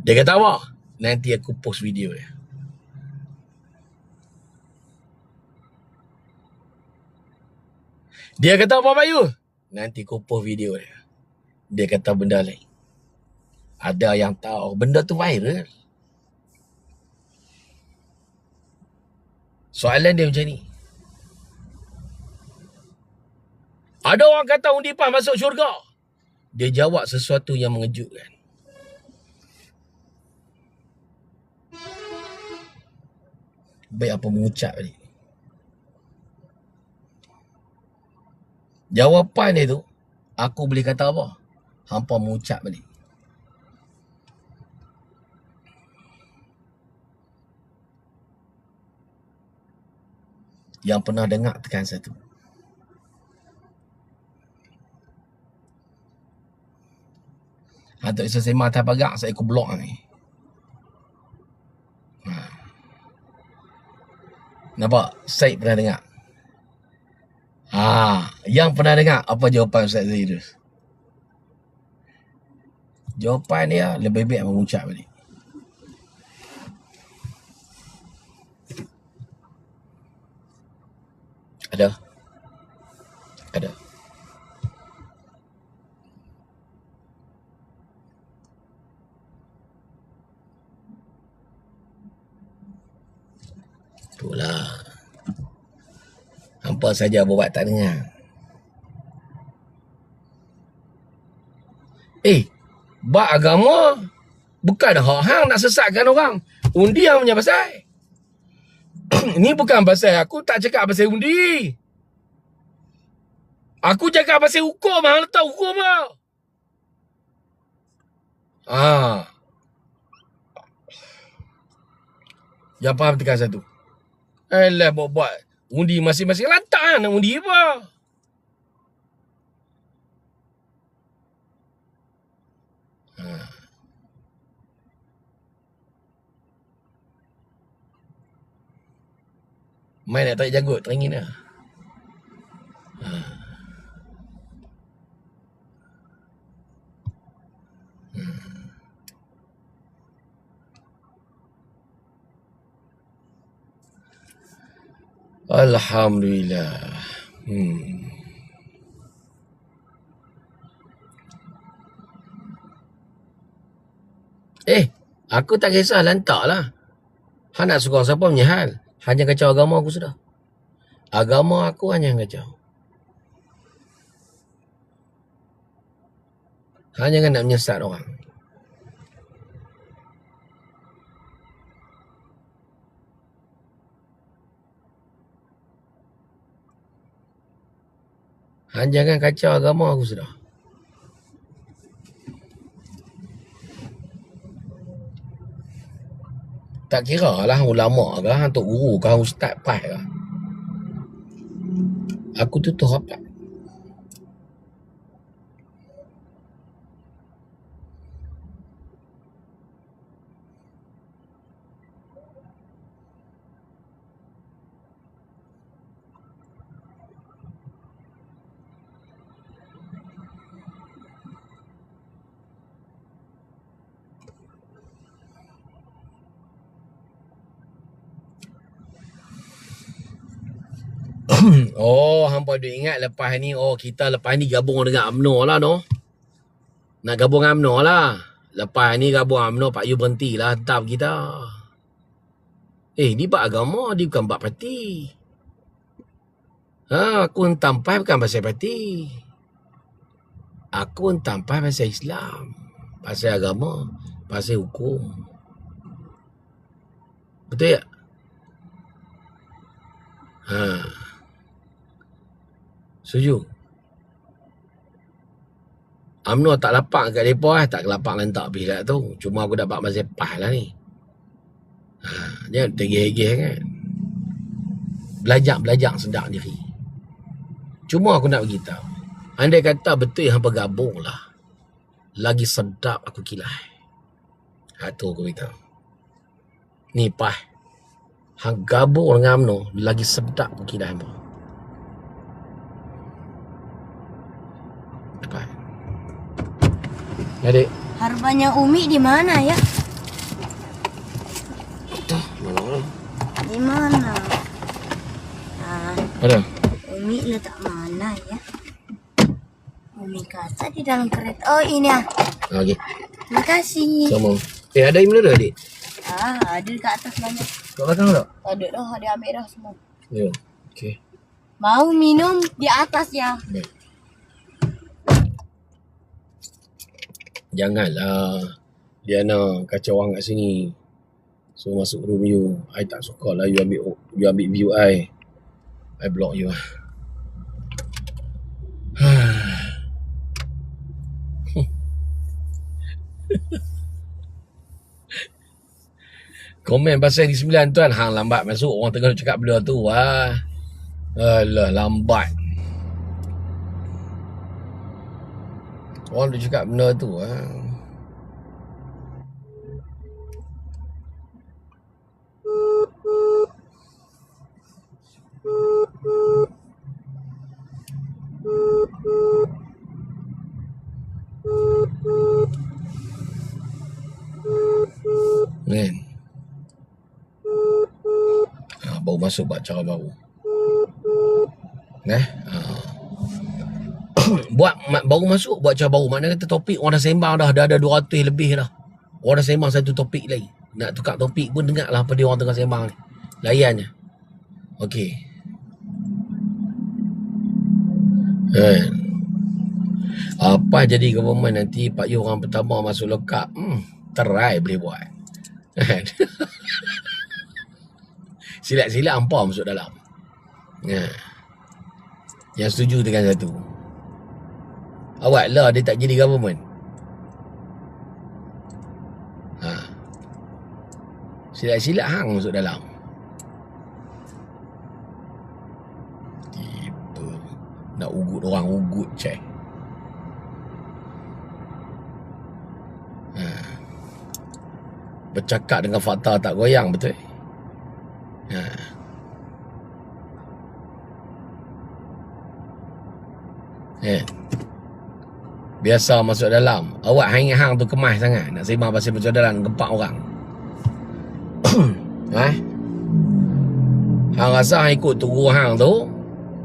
[SPEAKER 2] Dia kata apa? Nanti aku post video dia. Dia kata apa Pak Yu? Nanti kupost video dia. Dia kata benda lain. Ada yang tahu benda tu viral. Soalan dia macam ni. Ada orang kata undi PAS masuk syurga. Dia jawab sesuatu yang mengejutkan. Baik apa mengucap ni. Jawapan dia tu, aku boleh kata apa? Hampa mengucap balik. Yang pernah dengar tekan satu. Hantuk isa sema atas pagar, saya aku blok ni. Nampak? Syed pernah dengar. Yang pernah dengar, apa jawapan Ustaz Zaidus? Jawapan dia lebih baik mengucap balik. Ada? Ada. Itulah. Hampa saja buat tak dengar. Bak agama bukan hak hang nak sesatkan orang. Undi yang punya pasal. Ni bukan pasal aku tak cakap pasal undi. Aku cakap pasal hukum. Hang letak hukum lah. Yang faham tekan satu. Alah buat undi masing-masing lantak lah nak undi apa. Main nak tarik janggut, teringin lah. Alhamdulillah. Aku tak kisah lantak lah. Han nak suka siapa punya hal. Hanya kacau agama aku sudah. Agama aku hanya yang kacau. Hanya kan nak menyesat orang. Hanya kan kacau agama aku sudah. Tak kira lah ulama ke, hantuk guru ke, ustaz PAS ke. Aku tutup rapat. Hampa duk ingat lepas ni, kita lepas ni gabung dengan UMNO lah no. Nak gabung dengan UMNO lah. Lepas ni gabung UMNO, Pak Yu berhenti lah hentam kita. Ni bab agama, dia bukan bab parti. Aku hentam PAS bukan pasal parti. Aku hentam PAS pasal Islam, pasal agama, pasal hukum. Betul tak? Setuju? UMNO tak lapak kat mereka tak lapak lantak habis lah tu. Cuma aku dapat pasal PAS lah ni. Jangan tergeh-geh kan. Belajar sedar diri. Cuma aku nak beritahu, andai kata betul hampa gabung lah, lagi sedap aku kilai. Tu aku beritahu. Ni PAS, hang gabung dengan UMNO, lagi sedap aku kilai hampa. Adik.
[SPEAKER 3] Harbannya Umi di mana ya?
[SPEAKER 2] Mana?
[SPEAKER 3] Di mana?
[SPEAKER 2] Ada.
[SPEAKER 3] Umi Umi letak mana ya? Umi kata di dalam kereta. Oh ini ah.
[SPEAKER 2] Okey.
[SPEAKER 3] Terima kasih.
[SPEAKER 2] Sama. Ada mineral adik?
[SPEAKER 3] Ada dekat atas banyak.
[SPEAKER 2] Kat belakang tak?
[SPEAKER 3] Tak ada dah, dia ambil dah semua.
[SPEAKER 2] Ya. Okey.
[SPEAKER 3] Mau minum di atas ya.
[SPEAKER 2] Baik. Janganlah. Diana kacau orang kat sini. So masuk room you. I tak suka lah you ambil view I. I block you lah. Komen pasal di 9 tuan. Hang lambat masuk. Orang tengah cakap benda tu lah. Alah lambat. Orang tu cakap benda tu lah. Kan? Baru masuk buat cara baru. Baru masuk buat cara baru. Maknanya kata topik orang dah sembang dah. Dah ada 200 lebih dah. Orang dah sembang satu topik lagi. Nak tukar topik pun dengar lah apa dia orang tengah sembang ni. Layan je. Okey. Apa jadi government nanti Pak Yu orang pertama masuk lokap. Try boleh buat. Silat-silat hampa masuk dalam. Yang setuju dengan satu. Awak lah dia tak jadi government. Silat-silat hang masuk dalam. Tiba nak ugut orang ugut cek. Bercakap dengan fakta tak goyang betul. Biasa masuk dalam. Awak hang tu kemas sangat. Nak sembang pasal masuk dalam gempak orang. Hang rasa hang ikut turu hang tu.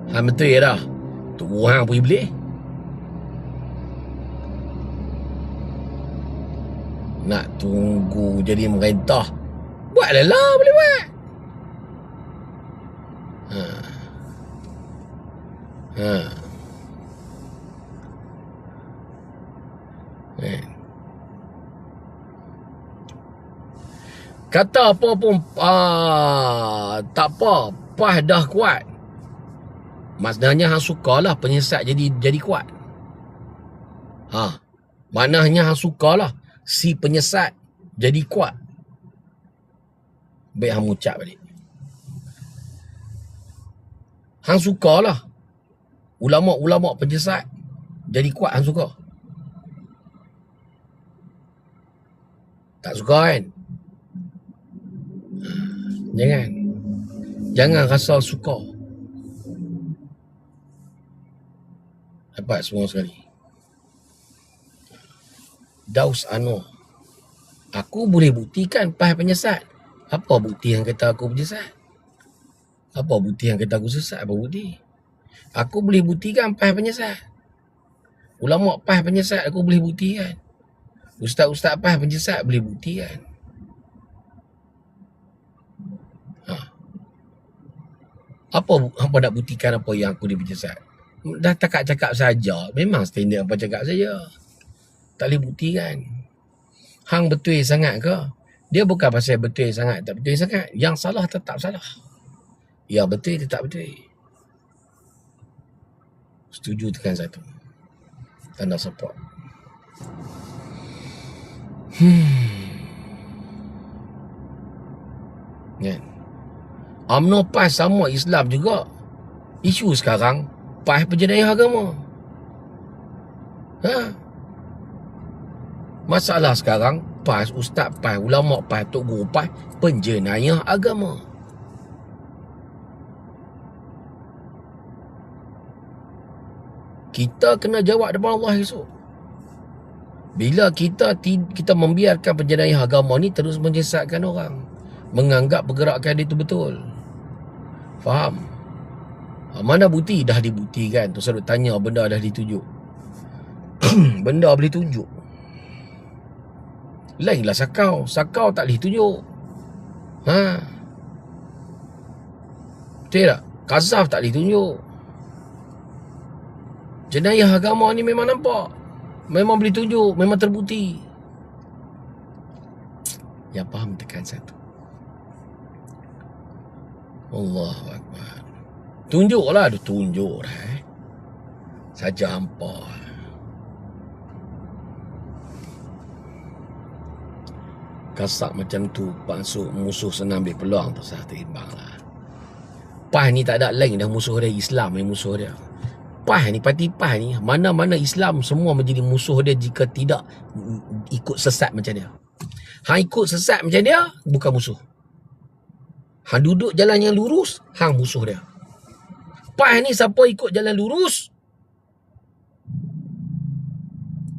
[SPEAKER 2] Hang betul dah. Turu hang pergi beli. Nak tunggu jadi merintah. Buatlah lah boleh buat. Kata apa pun tak apa. Pas dah kuat. Maknanya hang sukalah penyesat jadi kuat. Maknanya hang sukalah si penyesat jadi kuat. Baik hang ucap balik. Hang sukalah ulama-ulama penyesat jadi kuat. Hang suka? Tak suka kan? Jangan rasa suka. Dapat semua sekali. Daus Anwar. Aku boleh buktikan pas penyesat. Apa bukti yang kata aku penyesat? Apa bukti yang kata aku sesat? Apa bukti? Aku boleh buktikan pas penyesat. Ulama pas penyesat aku boleh buktikan. Ustaz-ustaz pas penyesat boleh buktikan. Apa nak buktikan apa yang aku dipenyesat? Dah cakap saja. Memang standard apa cakap saja. Tak boleh buktikan. Hang betul sangat ke? Dia bukan pasal betul sangat, tak betul sangat. Yang salah tetap salah. Yang betul tetap betul. Setuju tekan satu. Tanda support. Kan? UMNO PAS sama Islam juga. Isu sekarang PAS penjenayah agama. Masalah sekarang PAS, ustaz PAS, ulama PAS, tok guru PAS penjenayah agama. Kita kena jawab depan Allah esok. Bila kita membiarkan penjenayah agama ni terus menyesatkan orang, menganggap pergerakan dia itu betul. Faham? Mana bukti? Dah dibuktikan. Tu selalu tanya, benda dah ditunjuk. Benda boleh tunjuk. Lainlah sakau. Sakau tak boleh tunjuk. Betul tak? Kazaf tak boleh tunjuk. Jenayah agama ni memang nampak. Memang boleh tunjuk. Memang terbukti. Yang faham tekan satu. Allahu Akbar. Tunjuklah. Aduh, tunjuk dah. Saja hampa. Kasak macam tu, masuk musuh senang ambil peluang tu sah terimbang lah. PAS ni tak ada lain dah musuh dia. Islam yang musuh dia. PAS ni, parti PAS ni, mana-mana Islam semua menjadi musuh dia jika tidak ikut sesat macam dia. Hang ikut sesat macam dia, bukan musuh. Hang duduk jalan yang lurus, hang musuh dia. PAS ni siapa ikut jalan lurus,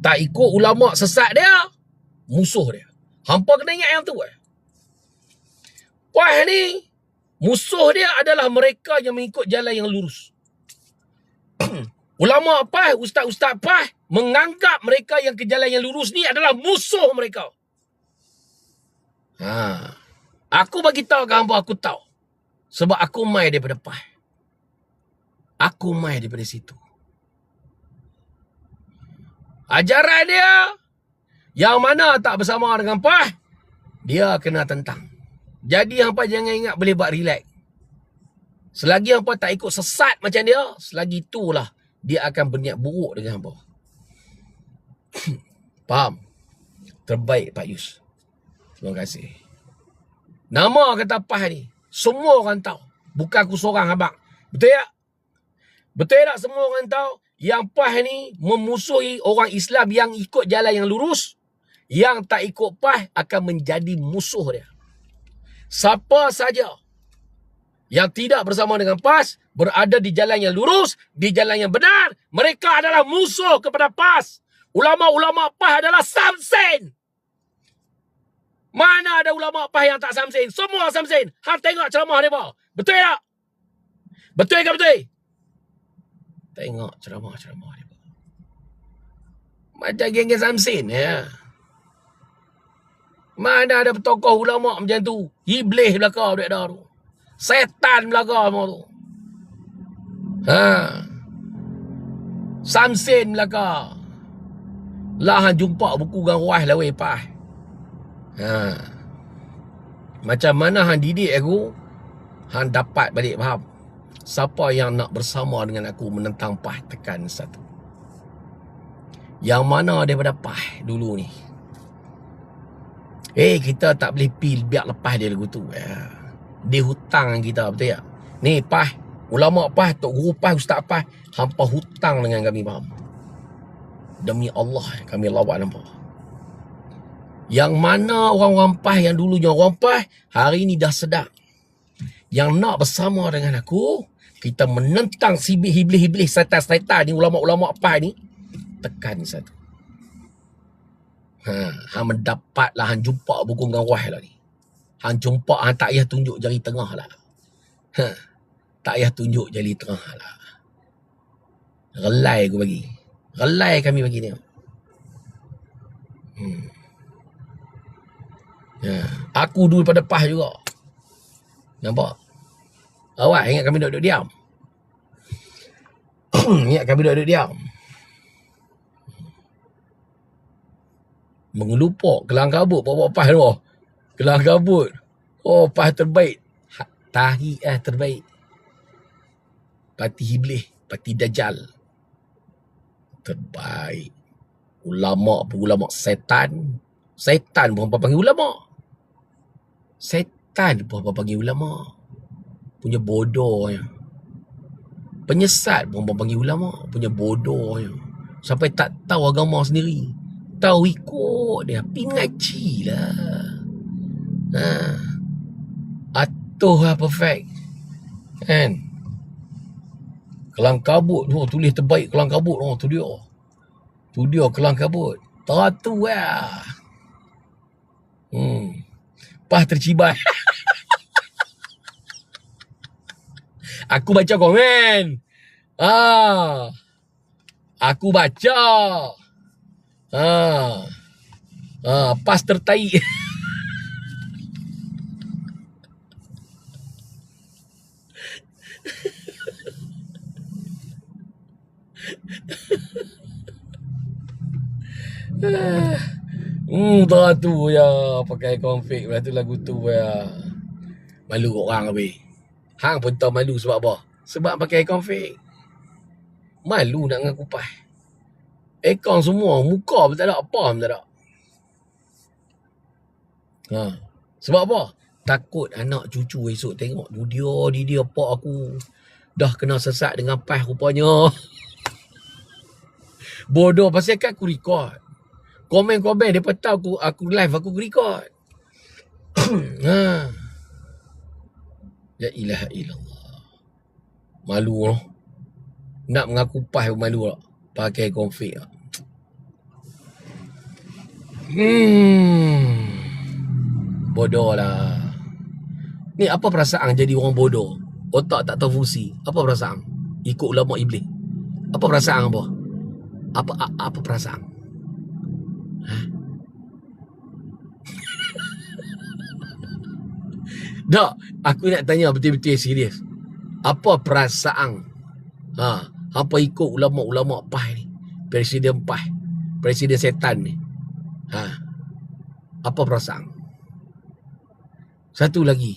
[SPEAKER 2] tak ikut ulama sesat dia, musuh dia. Hampa kena ingat yang tu. PAS ni, musuh dia adalah mereka yang mengikut jalan yang lurus. Ulama PAS, ustaz-ustaz PAS menganggap mereka yang ke jalan yang lurus ni adalah musuh mereka. Aku bagi tahu ke hampa, aku tahu. Sebab aku mai daripada PAS. Aku mai daripada situ. Ajaran dia, yang mana tak bersama dengan PAS, dia kena tentang. Jadi hampa jangan ingat boleh buat relax. Selagi hampa tak ikut sesat macam dia, selagi itulah dia akan berniat buruk dengan hampa. Faham? Terbaik Pak Yus. Terima kasih. Nama kata PAS ni, semua orang tahu. Bukan aku seorang abang. Betul tak? Betul tak semua orang tahu yang PAS ni memusuhi orang Islam yang ikut jalan yang lurus? Yang tak ikut PAS akan menjadi musuh dia. Siapa saja yang tidak bersama dengan PAS, berada di jalan yang lurus, di jalan yang benar, mereka adalah musuh kepada PAS. Ulama-ulama PAS adalah samsen. Mana ada ulama PAS yang tak samsen? Semua samsen. Hang tengok ceramah mereka. Betul tak? Betul ke betul? Tengok ceramah-ceramah mereka. Macam geng-geng samsen ya. Mana ada tokoh ulama macam tu? Iblis belakang duit dah tu. Setan belakang semua tu. Samsen belakang. Lah hang jumpa buku ganruah lah weh PAS. Macam mana hang didik aku, hang dapat balik faham. Siapa yang nak bersama dengan aku menentang PAS, tekan satu. Yang mana daripada PAS dulu ni. Kita tak boleh biar lepas dia lagu tu. Dia hutang kita, betul tak? Ni PAS, ulama PAS, tok guru PAS, ustaz PAS, hampa hutang dengan kami, faham? Demi Allah kami lawak nampak. Yang mana orang-orang PAS yang dulunya orang PAS, hari ni dah sedar. Yang nak bersama dengan aku, kita menentang si iblis-iblis, setan-setan ni, ulama-ulama PAS ni, tekan satu. Hang mendapatlah, hang jumpa buku ganruah lah ni. Hang jumpa, hang tak payah tunjuk jari tengah lah. Tak payah tunjuk jari tengah lah. Relai aku bagi. Relai kami bagi ni. Aku dulu pada PAS juga. Nampak? Awak ingat kami duduk diam? Ingat kami duduk diam? Mengelupok, kelang kabut, bawa PAS tu. Kelang kabut. Oh, PAS terbaik. Tahi terbaik. Parti iblis, parti dajjal. Terbaik. Ulama pun ulama setan. Setan pun apa panggil ulama. Setan pun apa panggil ulama. Punya bodohnya. Penyesat pun apa panggil ulama. Punya bodohnya. Sampai tak tahu agama sendiri. Tahu ikut dia. Pingaci lah. Atuh lah perfect. Kan? Kelang kabut tu. Tulis terbaik kelang kabut. Tu dia. Tu dia kelang kabut. Teratu lah. PAS tercibai. Aku baca komen. Aku baca. Pas tertai. Tak tu ya pakai konflik. Lepas tu lagu tu ya. Malu orang habis. Hang pun tahu malu sebab apa? Sebab pakai konflik. Malu nak ngaku pas. Akaun semua, muka pun tak ada, apa pun tak ada. Sebab apa? Takut anak cucu esok tengok dia apa aku dah kena sesat dengan pas rupanya. Bodoh pasal kan aku record. Komen-komen dia tahu aku live aku record. Ya ilaha illallah. Malu loh. Nak mengaku pas pun malu tak? Pakai konflik tak? Bodoh lah. Ni apa perasaan jadi orang bodoh? Otak tak tahu fungsi. Apa perasaan? Ikut ulama iblis. Apa perasaan apa? Apa perasaan? Tak, aku nak tanya betul-betul serius. Apa perasaan? Apa ikut ulama-ulama PAS ni? Presiden PAS, presiden setan ni. Apa perasaan? Satu lagi.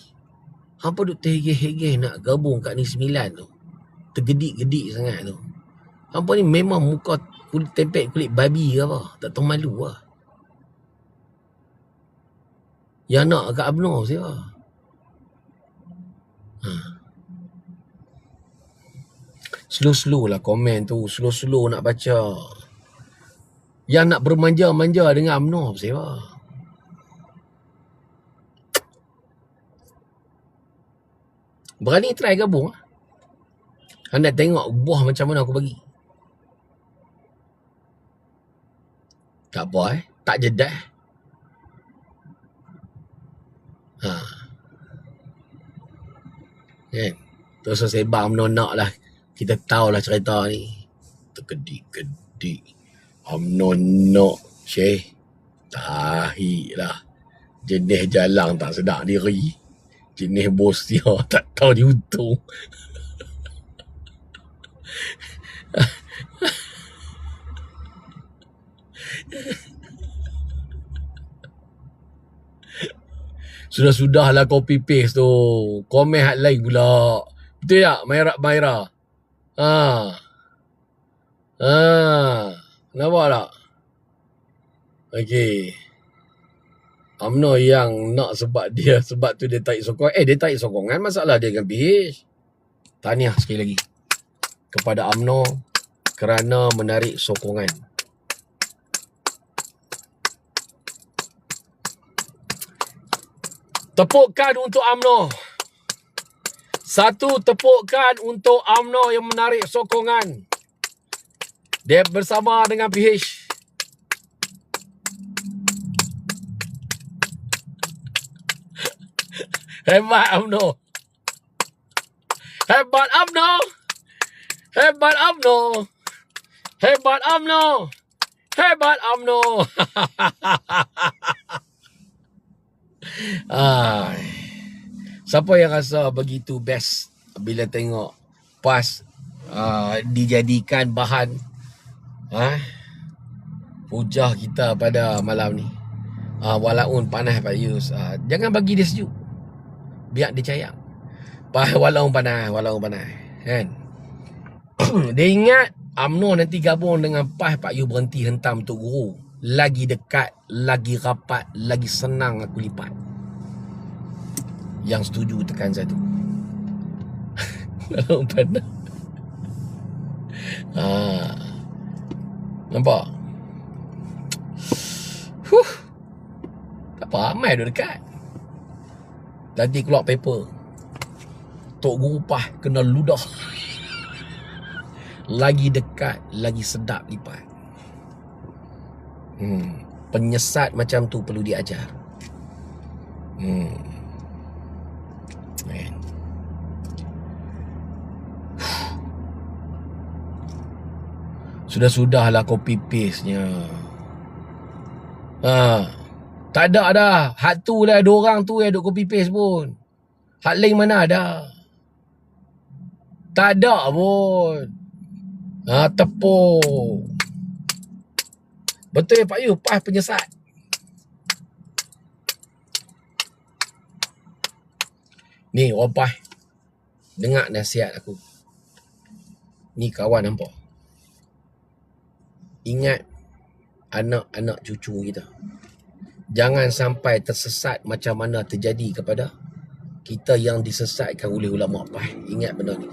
[SPEAKER 2] Apa duk terhegeh-hegeh nak gabung kat ni 9 tu? Tergedik-gedik sangat tu. Apa ni memang muka kulit tempek kulit babi ke apa? Tak tahu malu lah. Yang nak kat UMNO siapa? Slow-slow lah komen tu. Slow-slow nak baca. Yang nak bermanja-manja dengan UMNO siapa? Berani try gabung lah. Anda tengok buah macam mana aku bagi. Tak apa tak jedah. Terus sebab UMNO lah. Kita tahulah cerita ni. Terkedik-kedik. UMNO Syekh. Tahi lah. Jenis jalan tak sedar diri. Jenis bos dia tak tahu diuntung. Sudah-sudahlah copy paste tu. Komen hak lain pula. Betul tak Maira? Nampak tak? Okey. UMNO yang nak sebab tu dia tarik sokongan. Dia tarik sokongan, masalah dia dengan PH. Tahniah sekali lagi kepada UMNO kerana menarik sokongan. Tepukkan untuk UMNO. Satu tepukkan untuk UMNO yang menarik sokongan. Dia bersama dengan PH. Hebat UMNO. Hebat UMNO. Hebat UMNO. Hebat UMNO. Hebat UMNO. Siapa yang rasa begitu best bila tengok PAS dijadikan bahan hujah kita pada malam ni. Walaupun panas Pak Yus, jangan bagi dia sejuk. Biar dia cayak. Walaupun panas kan. Dia ingat UMNO nanti gabung dengan PAS, Pak Yus berhenti hentam Tok Guru. Lagi dekat, lagi rapat, lagi senang aku lipat. Yang setuju tekan satu. Walaupun panas. Nampak? Tak apa, ramai dah dekat. Nanti keluar paper. Tok Guru PAS kena ludah. Lagi dekat, lagi sedap lipat. Penyesat macam tu perlu diajar. Sudah-sudahlah copy paste-nya. Tak ada dah. Hak tu lah, 2 orang tu yang duk copy paste pun. Hak lain mana ada. Tak ada pun. Tepuk. Betul Pak Yu, PAS penyesat. Ni orang PAS, dengar nasihat aku. Ni kawan nampak. Ingat anak-anak cucu kita. Jangan sampai tersesat macam mana terjadi kepada kita yang disesatkan oleh ulama PAS. Ingat benda ni.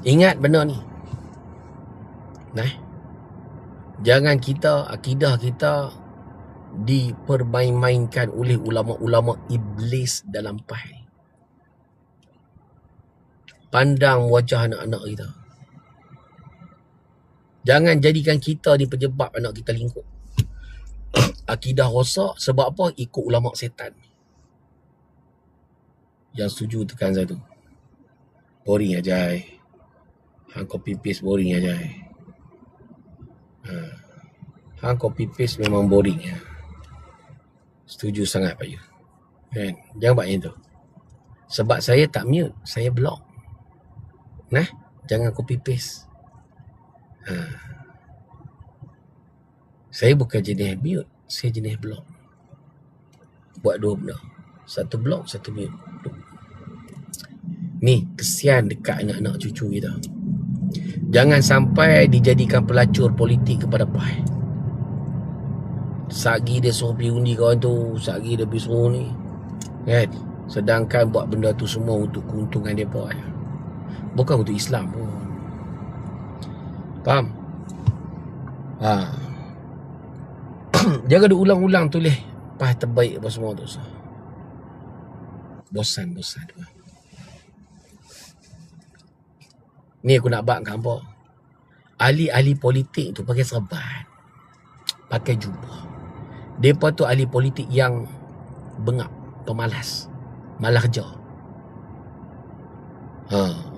[SPEAKER 2] Ingat benda ni. Jangan kita, akidah kita dipermain-mainkan oleh ulama-ulama iblis dalam PAS. Pandang wajah anak-anak kita. Jangan jadikan kita ni penyebab anak kita lingkup. Akidah rosak sebab apa? Ikut ulama setan. Yang setuju tekan saya tu. Boring aja. Hang copy paste boring aja. Hang copy paste memang boring ya. Setuju sangat Pak Yu. Kan? Jangan buat macam tu. Sebab saya tak mute, saya block. Jangan copy paste. Saya bukan jenis mute, saya jenis block. Buat 2 benda. 1 block, 1 mute. Ni kesian dekat anak-anak cucu kita. Jangan sampai dijadikan pelacur politik kepada PAS. Sagi dia suruh pergi undi kawan tu, sagi dia pergi suruh ni. Kan? Sedangkan buat benda tu semua untuk keuntungan mereka. Bukan untuk Islam pun. Faham? Jangan dia ulang-ulang tulis PAS terbaik apa semua tu. Bosan. Ni aku nak bak kat hampa. Ahli-ahli politik tu pakai serban, pakai jubah. Mereka tu ahli politik yang bengap, pemalas, malas kerja.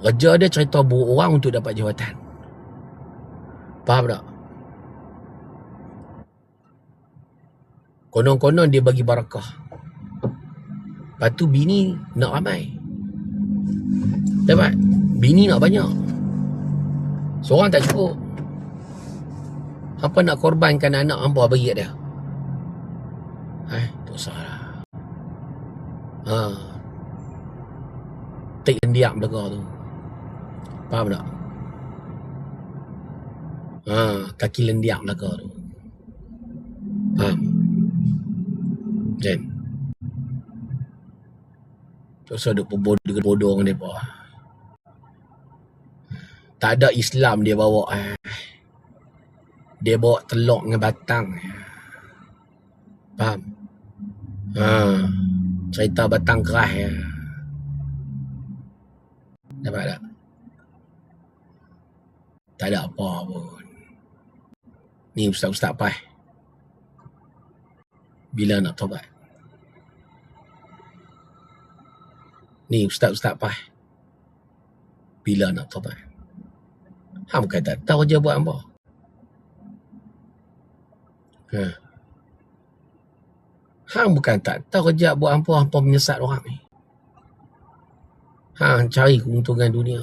[SPEAKER 2] Kerja dia cerita buruk orang untuk dapat jawatan. Faham tak? Konon-konon dia bagi barakah. Lepas tu bini nak ramai. Dapat? Bini nak banyak. Seorang tak cukup. Apa nak korbankan anak hangpa bagi kat dia? Tak usah lah. Tik lendiak belakang tu. Faham tak? Kaki lendiak belakang tu. Faham? Jen. Tak usah duk bodoh dengan mereka. Tak ada Islam dia bawa. Dia bawa telok dengan batang. Faham? Cerita batang keras ya. Dapat tak? Tak ada apa pun. Ni ustaz-ustaz PAS. Bila nak tobat? Ni ustaz-ustaz PAS. Bila nak tobat? Hang bukan tak tahu je buat apa. Hang bukan tak tahu kerja buat apa menyesat orang ni. Hang cari keuntungan dunia.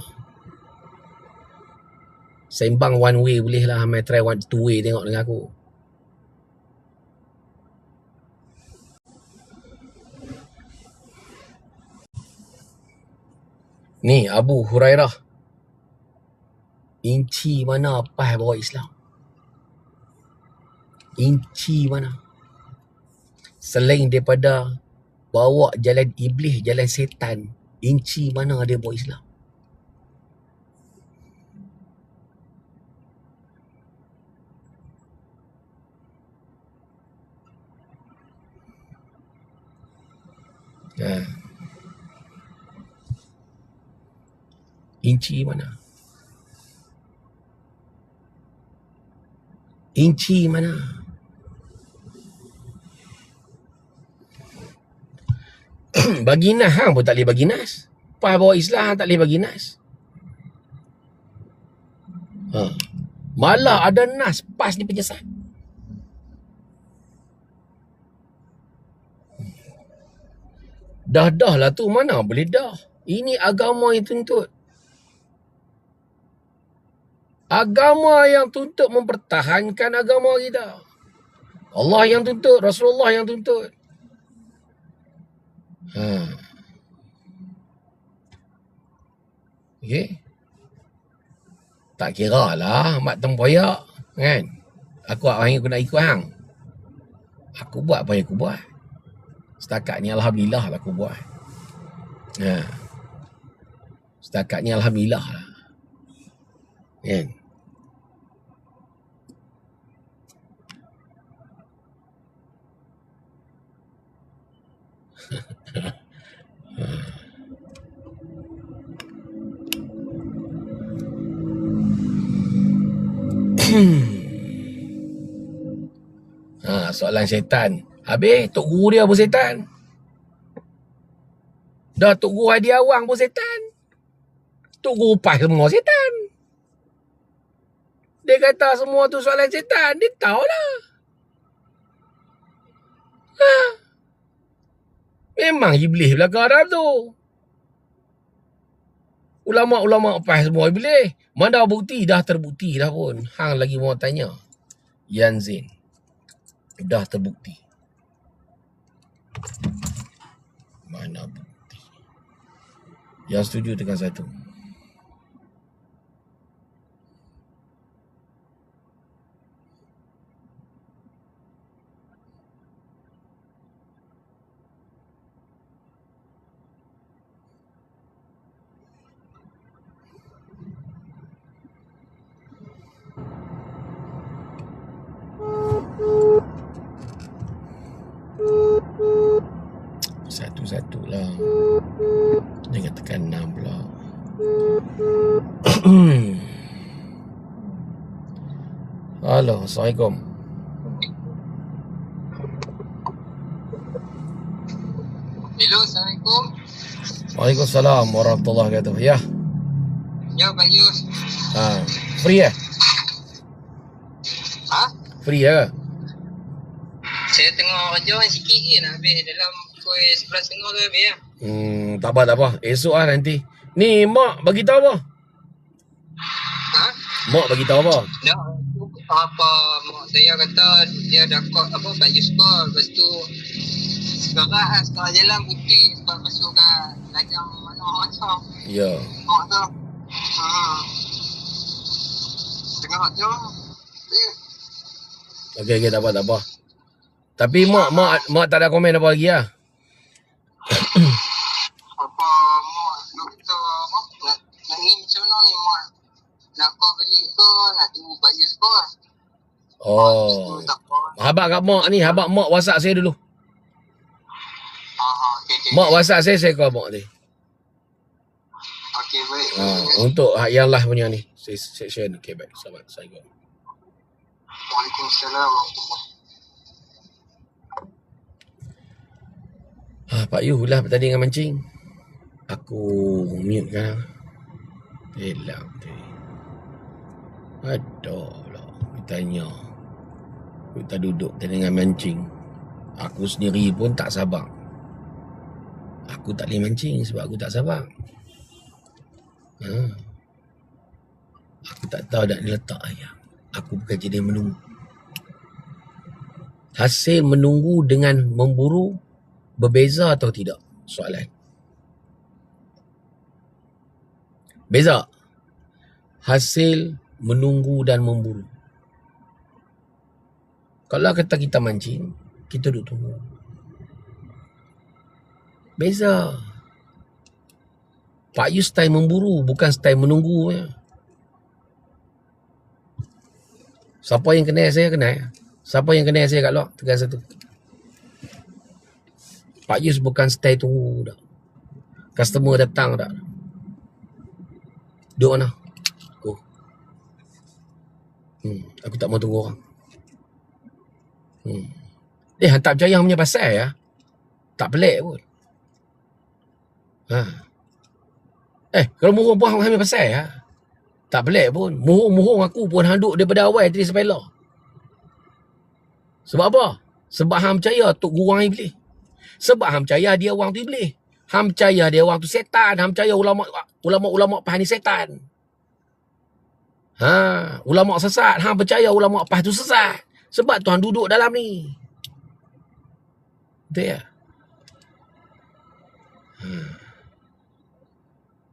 [SPEAKER 2] Sembang one way boleh lah. Hamai try one two way tengok dengan aku. Ni Abu Hurairah. Inci mana PAS bawa Islam? Inci mana? Selain daripada bawa jalan iblis, jalan setan, inci mana dia bawa Islam? Inci mana? Inci mana? Bagi nas hang pun tak boleh bagi nas. PAS bawa Islam tak boleh bagi nas. Ha. Malah ada nas pas ni penyesat. Dah lah tu, mana boleh dah. Ini agama yang tuntut. Agama yang tuntut mempertahankan agama kita. Allah yang tuntut, Rasulullah yang tuntut. Okey. Tak kira lah mak tempoyak kan. Aku nak ikut hang. Aku buat apa yang aku buat. Setakat ni alhamdulillah lah aku buat. Setakat ni alhamdulillah lah. Kan? Soalan syaitan. Habis tok guru dia pun syaitan. Dah tok guru hadiah awang pun syaitan. Tok guru pas semua syaitan. Dia kata semua tu soalan syaitan. Dia tahu lah. Memang iblis belakang Arab tu. Ulama-ulama pas semua iblis. Mana bukti? Dah terbukti dah pun. Hang lagi mau tanya. Yan Zain. Dah terbukti. Mana bukti? Yang setuju tekan satu. Satu-satu lah. Jangan tekan 6 pula. Halo, Assalamualaikum.
[SPEAKER 4] Hello, Assalamualaikum.
[SPEAKER 2] Waalaikumsalam warahmatullahi wabarakatuh. Ya.
[SPEAKER 4] Ya, Pak Yus.
[SPEAKER 2] Free ya?
[SPEAKER 4] Ha?
[SPEAKER 2] Free ya?
[SPEAKER 4] Saya tengah kerja sikit je nak habis dalam pukul 11.30 tu habis lah.
[SPEAKER 2] Tak apa. Esok lah nanti. Ni mak bagi tahu apa?
[SPEAKER 4] Ha?
[SPEAKER 2] Mak bagi tahu apa?
[SPEAKER 4] Dah. Apa mak saya kata dia dah call apa Pak Yus call. Lepas tu sekarang setengah jalan putih sebab masuk ke lajang mana-mana.
[SPEAKER 2] Ya.
[SPEAKER 4] Mak tu. Tengah kerja.
[SPEAKER 2] Okey, tak apa. Tapi mak tak ada komen apa lagi lah.
[SPEAKER 4] Apa mak doktor mak nak ni macam mana ni mak? Nak kau beli ke nak tunggu Pak Yus ke?
[SPEAKER 2] Oh. Habaq kat mak ni, habaq mak WhatsApp saya dulu.
[SPEAKER 4] Okay.
[SPEAKER 2] Mak WhatsApp saya call mak ni.
[SPEAKER 4] Okey, baik.
[SPEAKER 2] Untuk yang lah punya ni. Saya share. Okey, baik. Sahabat saya.
[SPEAKER 4] Waalaikumsalam warahmatullahi.
[SPEAKER 2] Pak Yu lah tadi dengan mancing. Aku mute kan. Elak tu. Aduh pula. Tanya. Kita duduk tadi dengan mancing. Aku sendiri pun tak sabar. Aku tak boleh mancing sebab aku tak sabar. Aku tak tahu dah diletak ayam. Aku bukan jadi menunggu. Hasil menunggu dengan memburu berbeza atau tidak? Soalan. Beza. Hasil menunggu dan memburu. Kalau kata kita mancing, kita duduk tunggu. Beza. Pak Yu style memburu, bukan style menunggu. Siapa yang kenal saya, kenal. Siapa yang kenal saya kat luar, tekan satu. Pak Yus bukan stay tunggu dah. Customer datang dah. Duduk mana? Aku. Aku tak mau tunggu orang. Hantar percaya punya pasal ya. Tak pelik pun. Kalau murah buang ambil pasal ya. Tak pelik pun. Mohong-mohong aku pun hang duk daripada awal tadi sampai lah. Sebab apa? Sebab hang percaya Tok Guru hang iblis. Sebab hang percaya dia orang tu iblis. Hang percaya dia orang tu setan. Hang percaya ulama' PAS ni setan. Ulama' sesat. Hang percaya ulama' PAS tu sesat. Sebab tu hang duduk dalam ni. Betul ya?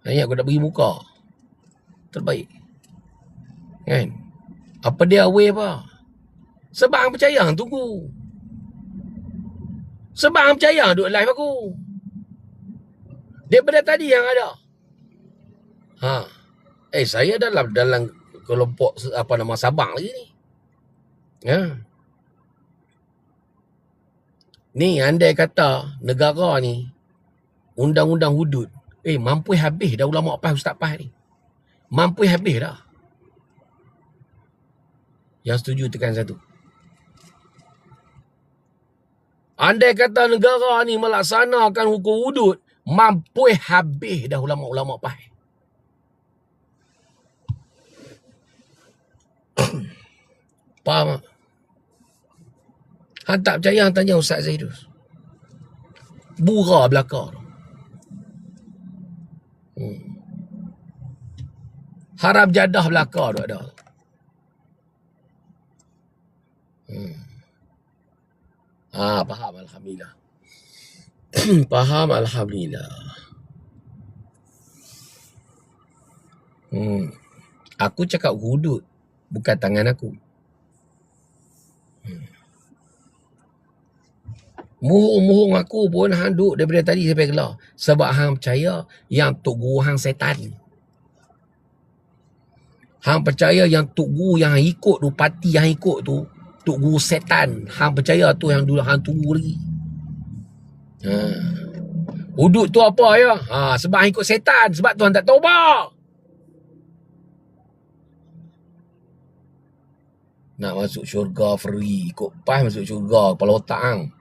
[SPEAKER 2] Ingat aku nak bagi muka. Terbaik. Kan? Apa dia away apa? Sebab hang percaya hang tunggu. Sebab hang percaya hang duduk live aku. Daripada tadi yang ada. Saya dalam kelompok apa nama Sabang lagi ni. Ya. Ni andai kata negara ni undang-undang hudud. Mampu habis dah ulama' PAS Ustaz PAS ni. Mampu habis dah. Yang setuju tekan satu. Andai kata negara ni melaksanakan hukum hudud, mampu habis dah ulama' PAS. Faham tak? Hang tak percaya, hang tanya Ustaz Zaidus. Bura belaka tu. Harap jadah belaka tu ada. Faham Alhamdulillah. Faham Alhamdulillah. Aku cakap hudud, bukan tangan aku. Mohong-mohong aku pun hang duk daripada tadi sampai kelar. Sebab hang percaya yang Tok Guru hang setan. Hang percaya yang Tok Guru yang hang ikut tu, parti yang hang ikut tu, Tok Guru setan. Hang percaya tu yang dulu hang tunggu lagi. Hudud tu apa ya? Sebab hang ikut setan. Sebab tu hang tak taubat. Nak masuk syurga free. Ikut PAS masuk syurga. Kepala otak hang.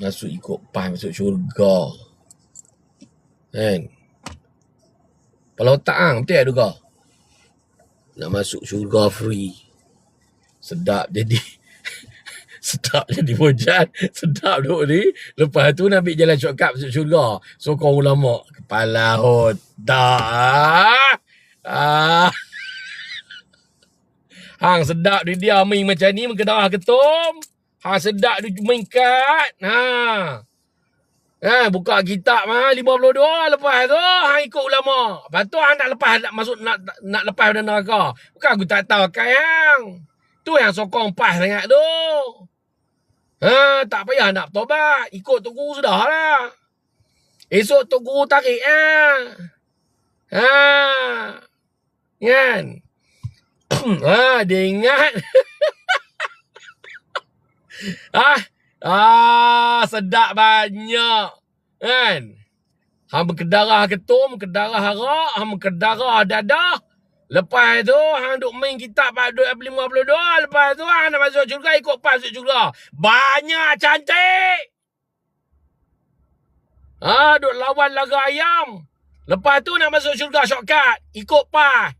[SPEAKER 2] Masuk ikut PAS masuk syurga. Kan? Kepala otak hang. Betul tak juga? Nak masuk syurga free. Sedap jadi. Sedap jadi mojan. Sedap duk ni. Lepas tu nak ambil jalan shortcut masuk syurga. Sokong ulama'. Kepala otak. Hang sedap dia main macam ni. Mengkedarah ketum. Hang sedap dia main kad. Buka kitab $52. Lepas tu hang ikut ulama'. Lepas tu hang nak lepas nak lepas dari neraka. Bukan aku tak tahu kan hang. Tu yang sokong PAS sangat tu. Tak payah nak bertobat. Ikut Tok Guru sudah lah. Esok Tok Guru tarik kan? Dia ingat. Sedap banyak. Kan? Hang berkedarah ketum, berkedarah arak, hang berkedarah dadah. Lepas tu, hang duk main kitab $52. Lepas tu, hang nak masuk syurga, ikut PAS masuk syurga. Banyak cantik. Duk lawan laga ayam. Lepas tu, nak masuk syurga shortcut. Ikut PAS.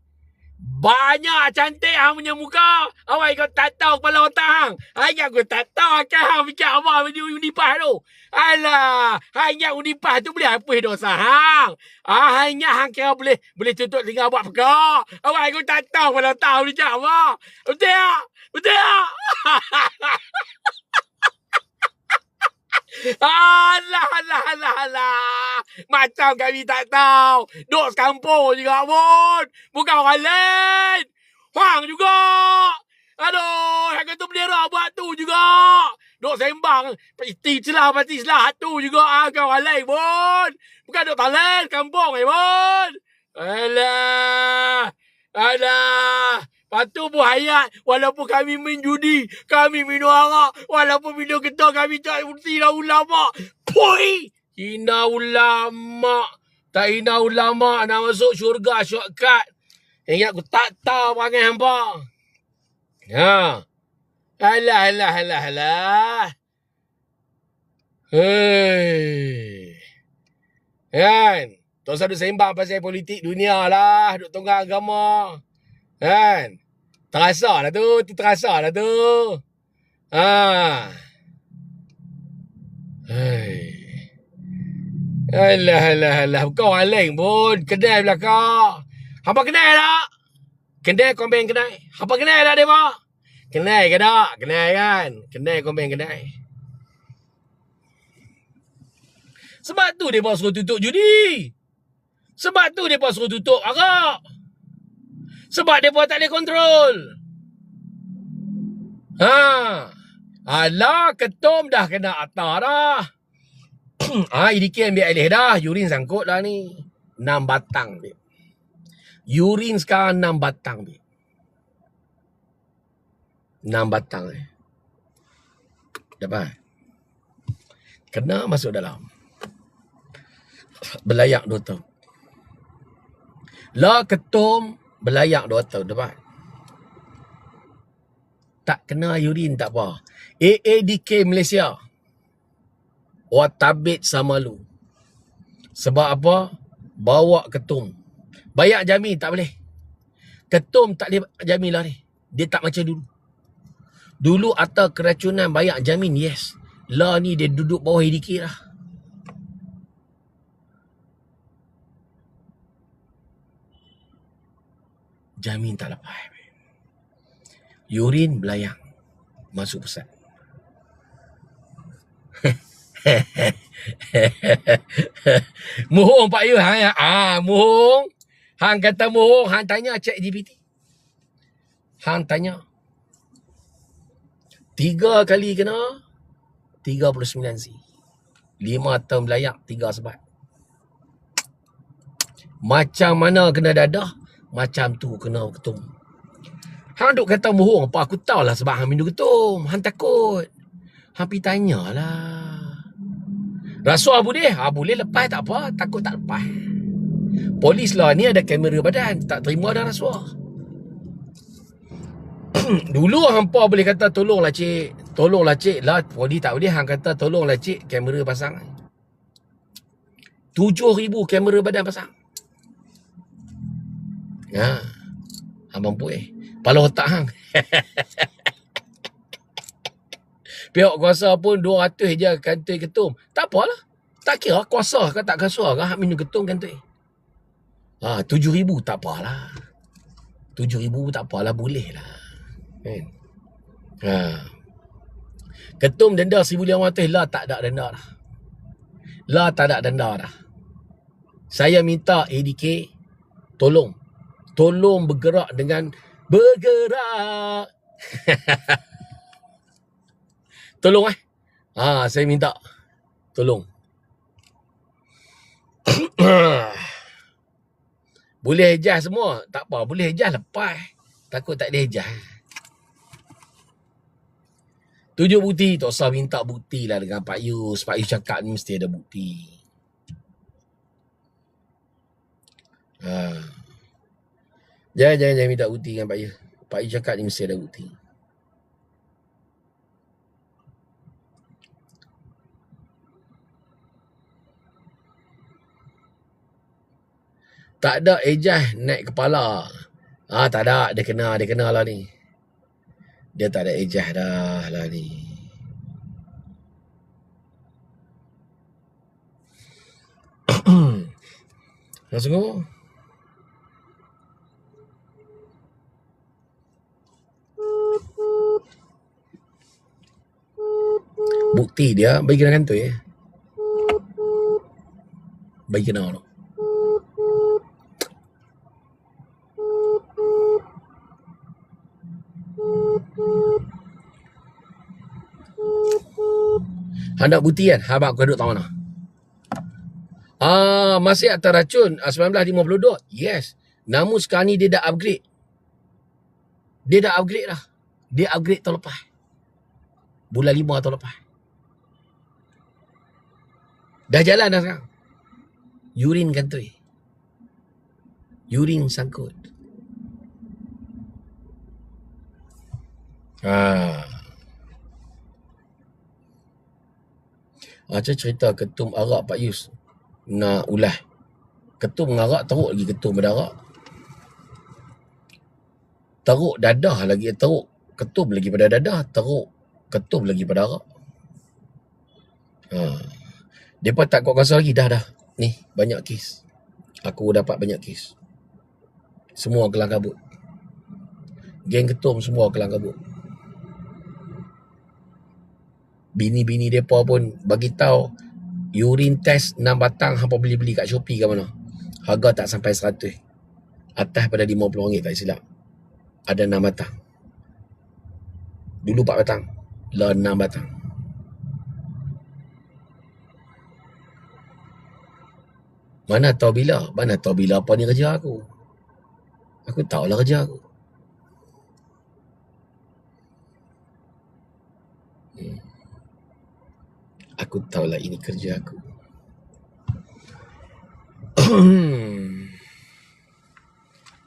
[SPEAKER 2] Banyak cantik hang punya muka. Awak kau tak tahu kepala otak hang. Hang aku tak tahu kan hang fikir apa undi PAS tu. Alah, hang ingat undi PAS tu boleh hapus dosa hang. Hang ingat hang kira boleh tutup tinggal buat perkara. Awak aku tak tahu kepala otak hang fikir apa. Betul tak? Betul tak? Alah. Macam kami tak tahu. Duk sekampung juga pun. Bukan orang lain. Hang juga. Aduh, yang kata bendera buat tu juga. Duk sembang. Pati celah tu juga. Bukan orang lain pun. Bukan duk talent kampung pun. Alah. Lepas tu pun hayat. Walaupun kami main judi. Kami minum arak. Walaupun minum getah. Kami tak hina ulama'. Pui! Hina ulama'. Tak hina ulama' nak masuk syurga shortcut. Ingat aku tak tahu perangai hampa. Alah. Hei. Kan? Tak usah duk sembang pasal politik dunia lah. Duk tonggang agama. Kan? Terasa lah tu. Terasa lah tu. Ha. Hai. Alah. Bukan orang lain pun. Kedai belakang. Hampa kenal tak? Kedai kombeng kedai. Hampa kenal tak dia, Pak? Kenal ke tak? Kenal kan? Kenal kombeng kedai. Sebab tu dia suruh tutup judi. Sebab tu dia suruh tutup arak. Sebab dia tak boleh kontrol. Ha. Alah, ketum dah kena atar dah. IDK ambil alih dah. Urin sangkut lah ni. 6 batang dia. Urin sekarang 6 batang dia. 6 batang Dapat. Kena masuk dalam. Belayak 2 tahun. Lah ketum belayak 2 tahun. Dapat. Tak kena urin tak apa. AADK Malaysia. Watabit sama lu. Sebab apa? Bawa ketum. Bayar jamin tak boleh. Ketum tak boleh jamin lah ni. Dia tak macam dulu. Dulu atas keracunan bayar jamin, yes. Lah ni dia duduk bawah ADK lah. Jamin tak lepas. Urin belayang. Masuk pusat. Muhung Pak Yu. Muhung. Hang kata muhung. Hang tanya cek GPT. Hang tanya. 3 kali kena 39 C. 5 tahun belayak 3 sebat. Macam mana kena dadah, macam tu kena ketum. Hang duk kata muhung. Apa aku tahu lah sebab hang minum ketum. Hang takut. Hang pergi tanyalah. Rasuah boleh? Boleh lepas tak apa. Takut tak lepas. Polis lah ni ada kamera badan. Tak terima dah rasuah. Dulu hampa boleh kata tolonglah cik. Tolonglah cik. Lah polis tak boleh. Hang kata tolonglah cik. Kamera pasang. 7,000 kamera badan pasang. Abang puih. Pala otak hang. Pihak kuasa pun 200 je kantoi ketum. Tak apalah. Tak kira kuasa ke tak kuasa ke hak minum ketum kantoi. 7,000 tak apalah. 7,000 tak apalah, boleh lah. Kan? Ketum denda 1,500 lah tak ada denda dah. Lah tak ada denda dah. Saya minta ADK tolong. Tolong bergerak dengan bergerak. Tolong saya minta. Tolong. Boleh hejah semua. Tak apa. Boleh hejah lepas. Takut tak boleh hejah. Tunjuk bukti. Tak usah minta bukti lah dengan Pak Yus. Pak Yus cakap ni mesti ada bukti. Jangan minta bukti dengan Pak Yus. Pak Yus cakap ni mesti ada bukti. Tak ada ejah naik kepala. Tak ada. Dia kena lah ni. Dia tak ada ejah dah lah ni. Langsung. Bukti dia bagi kena kantoi. Bagi kena tu. Hendak bukti kan? Abang aku duduk tahu mana? Masih atas racun 1952. Yes. Namun sekarang ni dia dah upgrade. Dia dah upgrade dah. Dia upgrade tahun lepas. Bulan 5 tahun lepas. Dah jalan dah sekarang. Urin kantoi. Urin sangkut. Macam cerita ketum arak Pak Yus nak ulah. Ketum mengarak, teruk lagi ketum berdarak. Teruk dadah lagi, teruk ketum lagi pada dadah, teruk ketum lagi pada arak. Mereka tak kuat kuasa lagi. Dah. Ni, banyak kes. Aku dapat banyak kes. Semua kelang kabut. Geng ketum semua kelang kabut. Bini-bini mereka pun bagi tahu urine test 6 batang hampa beli-beli kat Shopee ke mana. Harga tak sampai 100. Atas pada RM50 tak silap. Ada 6 batang. Dulu 4 batang. Lah 6 batang. Mana tahu bila apa ni kerja aku. Aku tahulah kerja aku. Aku tahulah ini kerja aku.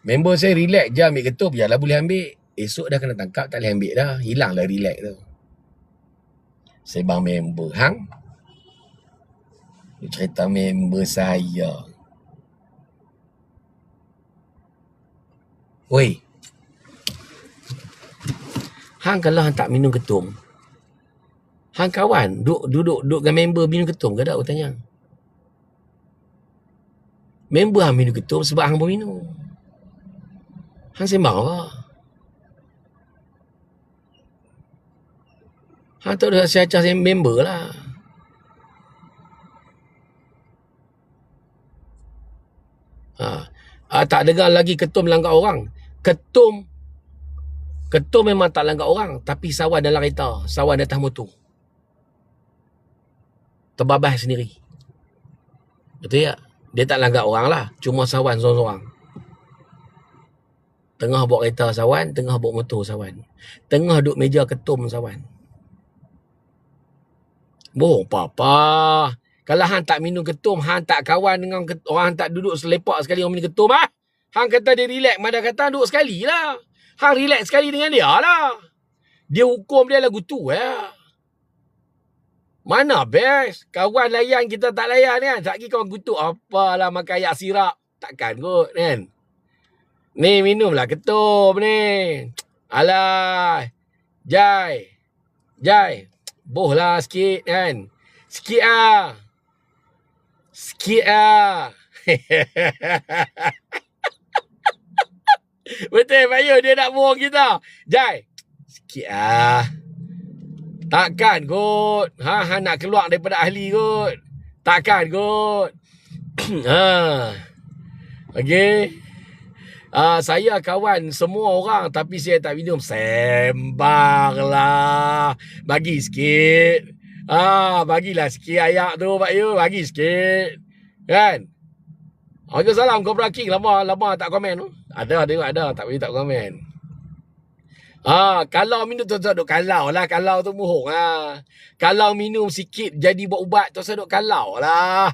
[SPEAKER 2] Member saya relax je ambil ketum. Biarlah boleh ambil. Esok dah kena tangkap, tak boleh ambil dah. Hilanglah relax tu. Saya bang member. Hang? Cerita member saya. Oi. Hang kalau hang tak minum ketum, hang kawan duduk dengan member minum ketum ke tak? Aku tanya. Member hang minum ketum sebab hang pun minum. Hang sembang apa? Hang tak ada siacah member lah. Tak dengar lagi ketum langgar orang. Ketum memang tak langgar orang, tapi sawan dalam kereta, sawan atas motor. Terbabas sendiri. Betul tak? Dia tak langgar orang lah, cuma sawan seorang-seorang. Tengah bawa kereta sawan, tengah bawa motor sawan. Tengah duduk meja ketum sawan. Boh, apa-apa. Kalau hang tak minum ketum, hang tak kawan dengan orang, tak duduk selepak sekali orang minum ketum, hang kata dia relax, mana kata duduk sekali lah. Hang relax sekali dengan dia lah. Dia hukum dia lagu tu Mana best? Kawan layan, kita tak layan kan? Tak lagi kawan kutuk. Apalah makan ayak sirap. Takkan kot kan? Ni minumlah ketum ni. Alah. Jai. Boh lah sikit kan? Sikit lah. Betul Pak Yu, dia nak bohong kita. Jai, sikit lah. Takkan kot. Ha nak keluar daripada ahli kot. Takkan kot. Okey. Saya kawan semua orang tapi saya tak minum. Sembang lah. Bagi sikit. Bagilah sikit ayak tu Pak Yu. Bagi sikit. Kan? Waalaikumsalam. Kau King lama tak komen tu. Ada. Tak boleh tak komen. Kalau minum tu duk kalau lah. Kalau tu muhung lah. Kalau minum sikit jadi buat ubat tu duk kalau lah.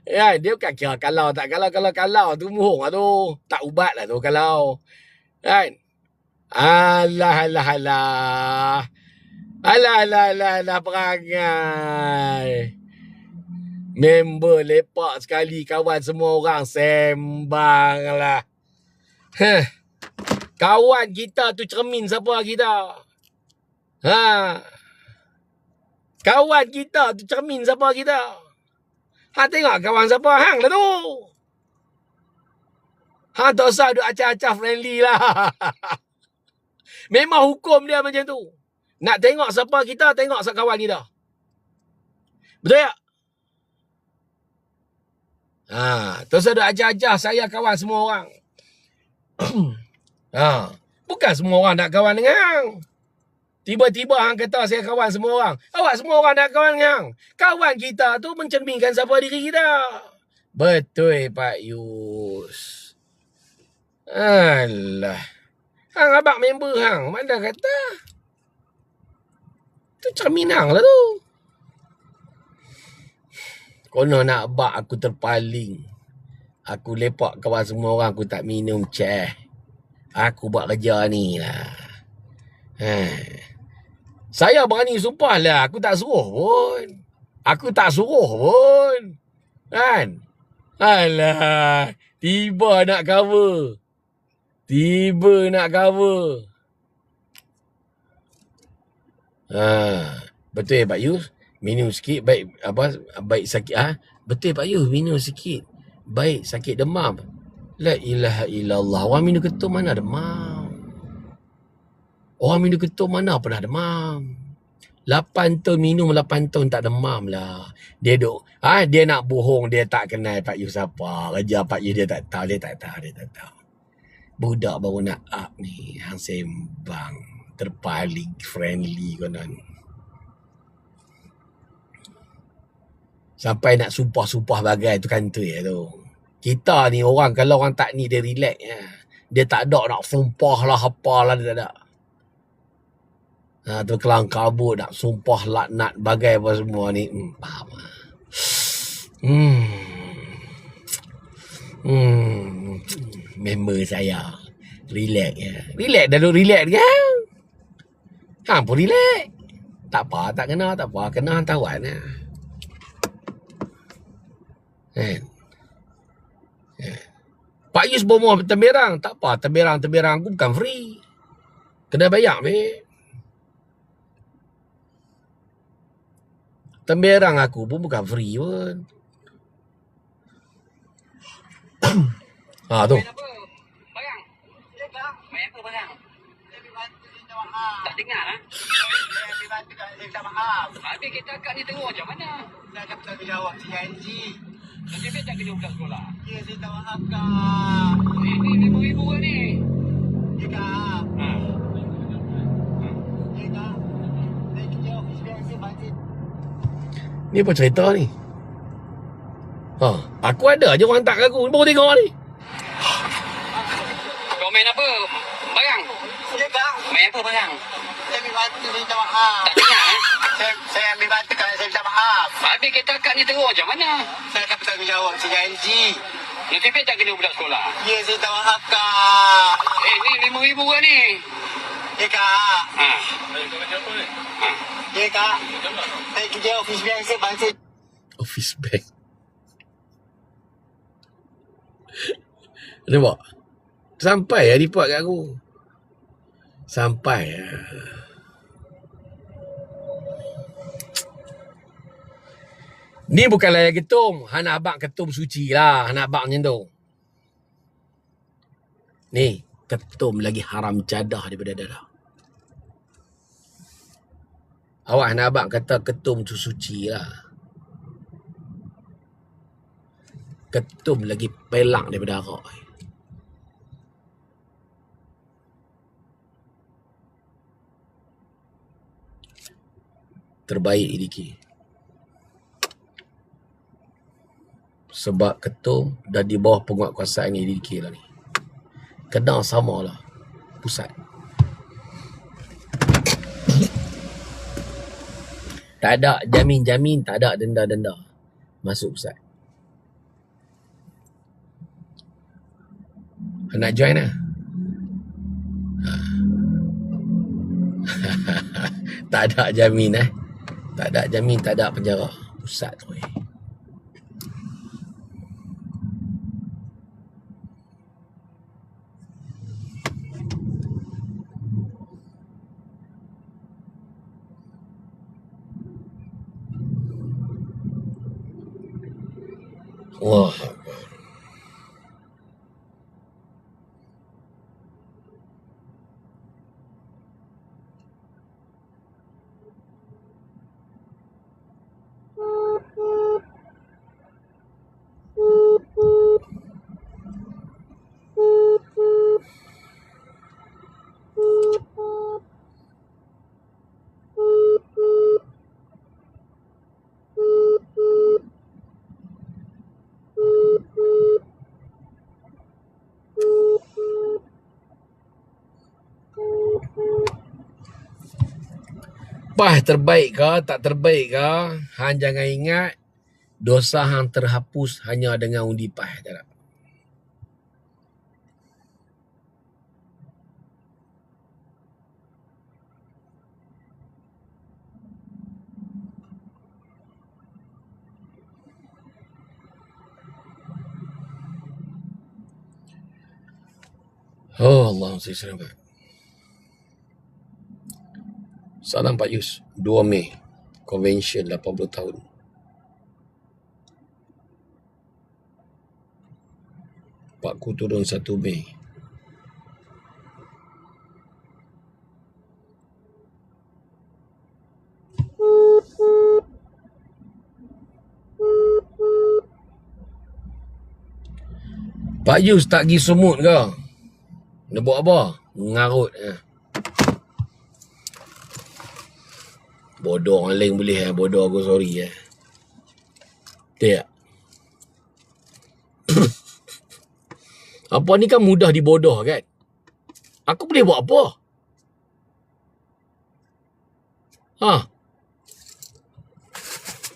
[SPEAKER 2] Ya, dia bukan kira kalau tak kalau tu muhung lah tu. Tak ubat lah tu kalau. Kan? Alah perangai. Member lepak sekali, kawan semua orang sembang lah. Kawan kita tu cermin siapa kita? Kawan kita tu cermin siapa kita? Tengok kawan siapa hang lah tu. Tak usah duk acah-acah friendly lah. Memang hukum dia macam tu. Nak tengok siapa kita, tengok siapa kawan kita. Betul tak? Terus ada ajar-ajar saya kawan semua orang. Bukan semua orang nak kawan dengan hang. Tiba-tiba hang kata saya kawan semua orang. Awak semua orang nak kawan dengan hang. Kawan kita tu mencerminkan siapa diri kita. Betul Pak Yus. Alah. Hang abang member hang. Mana kata? Tu cermin hang lah tu. Kono nak bak aku terpaling. Aku lepak kawan semua orang. Aku tak minum ceh. Aku buat kerja ni lah. Saya berani sumpah lah. Aku tak suruh pun. Kan? Alah, tiba nak cover. Tiba nak cover. Betul ya Pak Yus? Minum sikit baik baik sakit Betul Pak Yus, minum sikit baik sakit demam. La ilaha illallah. Orang minum ketum mana demam? Orang minum ketum mana pernah demam? 8 tahun minum 8 tahun tak demam lah. Dia duk dia nak bohong, dia tak kenal Pak Yus apa. Kerja Pak Yus dia tak tahu. Budak baru nak up ni, hang sembang terpaling friendly konon. Sampai nak sumpah-sumpah bagai tu kantoi tu. Kita ni orang, kalau orang tak ni dia relax ya. Dia tak ada nak sumpah lah apalah, dia tak ada. Tu kelang kabut nak sumpah laknat bagai apa semua ni. Faham lah. Member saya relax ya. Relax dah duk relax kan? Hang pun relax. Tak apa, tak kena, tak apa. Kena hantawan lah. Kan? Pak Yus bawa temberang. Tak apa, temberang aku bukan free. Kena bayar meh. Temberang aku pun bukan free pun. Tu.
[SPEAKER 4] Barang. Bayang apa barang? Tak dengar lah. Habis kita akak ni teruk macam mana?
[SPEAKER 5] Saya akan bertanggungjawab CNG.
[SPEAKER 4] Nanti dia tak kena buka sekolah.
[SPEAKER 5] Ya, saya tak maaf, Kak.
[SPEAKER 4] Ini RM5,000 ke ni?
[SPEAKER 5] Ya, Kak.
[SPEAKER 4] Ha.
[SPEAKER 5] Ya, Kak. Saya kerja ofis biasa baca.
[SPEAKER 2] Ni apa cerita ni? Aku ada je orang hantar aku. Baru tengok ni.
[SPEAKER 4] Kau main apa? Barang.
[SPEAKER 5] Ya, Kak.
[SPEAKER 4] Main apa barang?
[SPEAKER 5] Saya ambil batu, saya minta maaf.
[SPEAKER 4] Tak dengar eh?
[SPEAKER 5] Saya ambil batu, Kak. Saya minta maaf.
[SPEAKER 4] Habis kita akak ni teruk macam mana?
[SPEAKER 5] Saya akan bertanggungjawab CNG.
[SPEAKER 4] Nanti dia tak kena budak sekolah.
[SPEAKER 5] Ya, saya tak maaf, Kak.
[SPEAKER 4] Ni RM5,000 ke ni?
[SPEAKER 5] Ya, Kak.
[SPEAKER 4] Ha.
[SPEAKER 5] Ya, Kak. Saya kerja ofis biasa baca.
[SPEAKER 2] Office bank. Nampak? Sampai lah report kat aku. Sampai lah. Ni bukan layan ketum. Anak abang ketum suci lah. Anak abang macam tu. Ni, ketum lagi haram jadah daripada dadah. Awak anak abang kata ketum tu suci lah. Ketum lagi pelak daripada arak. Terbaik Idiki. Sebab ketum dah di bawah penguatkuasaan Idiki lah ni. Kena sama lah pusat. Tak ada jamin-jamin, tak ada denda-denda masuk pusat. Nak join lah. Tak ada jamin Tak ada jamin, tak ada penjara. Pusat tu Wah. Pah terbaik ke, tak terbaik ke, hang jangan ingat dosa hang terhapus hanya dengan undi pah. Tak. Oh Allah, saya selamat. Salam Pak Yus. 2 Mei. Convention 80 tahun. Pak Ku turun 1 Mei. Pak Yus tak pergi Sumut ke? Dia buat apa? Ngarut. Bodoh orang lain boleh. Bodoh aku sorry. Tak. Apa ni kan mudah dibodoh kan? Aku boleh buat apa?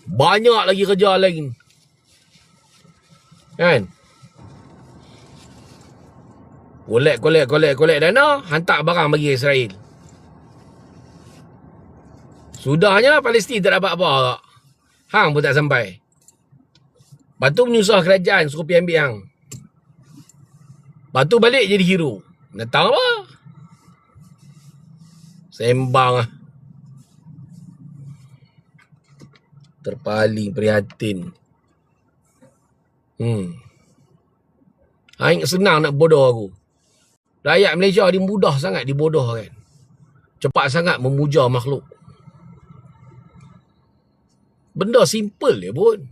[SPEAKER 2] Banyak lagi kerja lain. Kan? Kolek dana, hantar barang bagi Israel. Sudahnya Palestin tak dapat apa. Hang pun tak sampai. Lepas tu menyusah kerajaan, suruh pergi ambil hang. Lepas tu balik jadi hero. Datang apa? Sembang lah. Terpaling, prihatin. Hang senang nak bodoh aku. Rakyat Malaysia dia mudah sangat dibodohkan. Cepat sangat memuja makhluk. Benda simple je pun.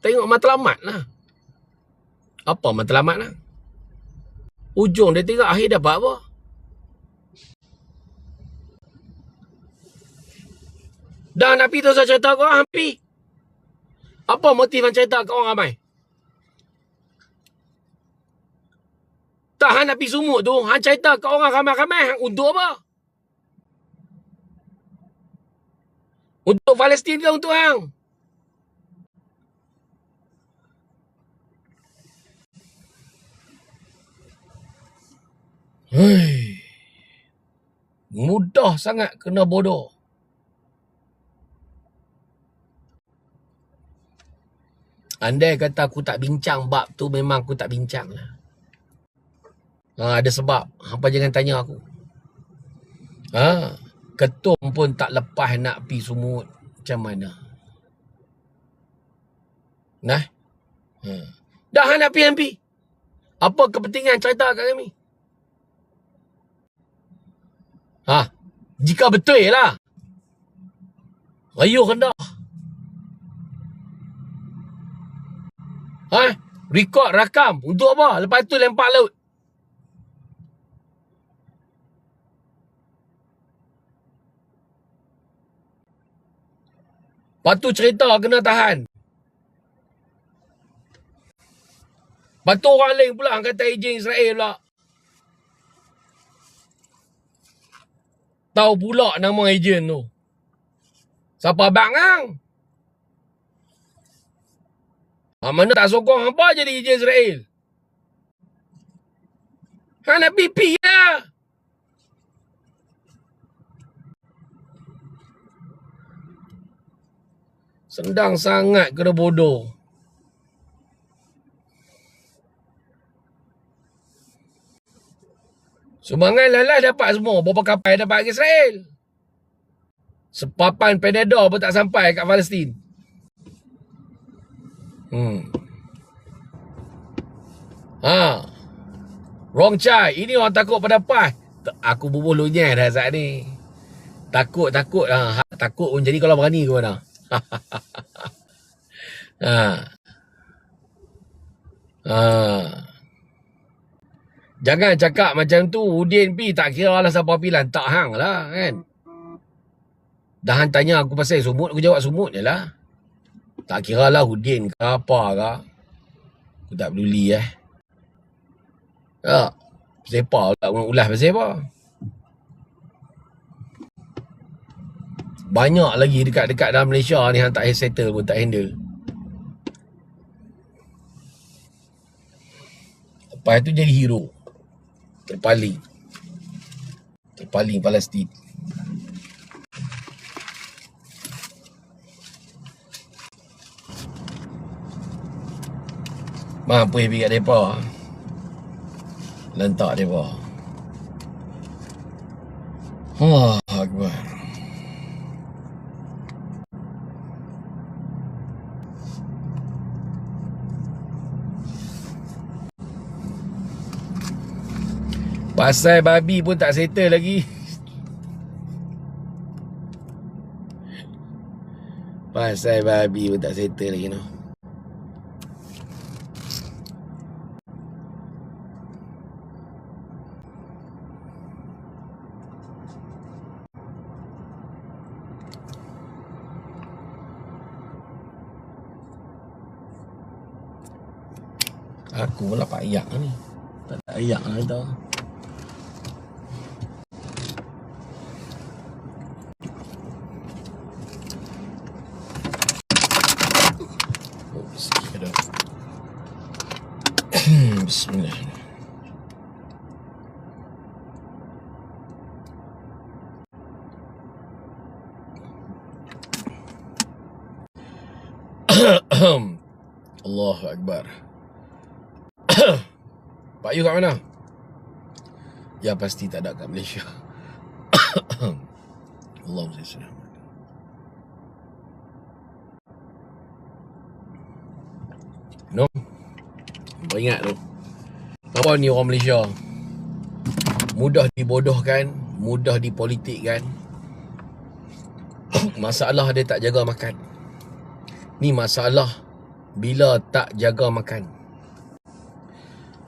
[SPEAKER 2] Tengok matlamat lah. Apa matlamat lah? Ujung dia tengok akhir dapat apa? Dah nak pergi tu saya cerita kau orang pergi. Apa motif yang cerita kau orang ramai? Tak, hang nak pergi Sumut tu, hang cerita kat orang ramai-ramai, hang untuk apa? Untuk Palestin ke untuk hang? Mudah sangat kena bodoh. Andai kata aku tak bincang bab tu, memang aku tak bincang lah. Ada sebab. Hampa jangan tanya aku. Ketum pun tak lepas nak pergi Sumut. Macam mana? Nah? Dah nak pergi. Apa kepentingan cerita kat kami? Jika betul lah. Rayuh rendah. Rekod, rakam. Untuk apa? Lepas tu lempar laut. Lepas tu cerita kena tahan. Lepas tu orang lain pula kata ejen Israel pula. Tahu pula nama ejen tu. Siapa abang hang? Mana tak sokong apa jadi ejen Israel? Hang nak pipi lah. Sendang sangat kena bodoh. Sumbangan lalas dapat semua. Berapa kapal dapat ke Israel? Sepapan Panadol pun tak sampai kat Palestin. Wrong chai. Ini orang takut pada PAS. Aku bubuh lunyai dah saat ni. Takut. Takut pun jadi kalau berani ke mana. Jangan cakap macam tu. Udin pi tak kira lah siapa pilihan. Tak hang lah kan. Dah hang tanya aku pasal Sumut, aku jawab Sumut je lah. Tak kira lah Udin ke apa ke. Aku tak peduli pasal apa tak ulas pasal apa. Banyak lagi dekat-dekat dalam Malaysia ni hang tak settle pun tak handle. Lepas tu jadi hero. Terpaling Palestin. Mampu pergi kat mereka. Lentak dia bawah. Allah Akbar. Pasal babi pun tak settle lagi. Pasal babi pun tak settle lagi no. Aku pula pak ayak ni. Tak ada ayak lah tau. Oh, sikit dah. Bismillah. Allahu Akbar. Pak Yu kat mana? Ya pasti tak ada kat Malaysia. Allahumma salli. No. Beringat tu. Apa ni orang Malaysia? Mudah dibodohkan, mudah dipolitikkan. Masalah dia tak jaga makan. Ni masalah bila tak jaga makan.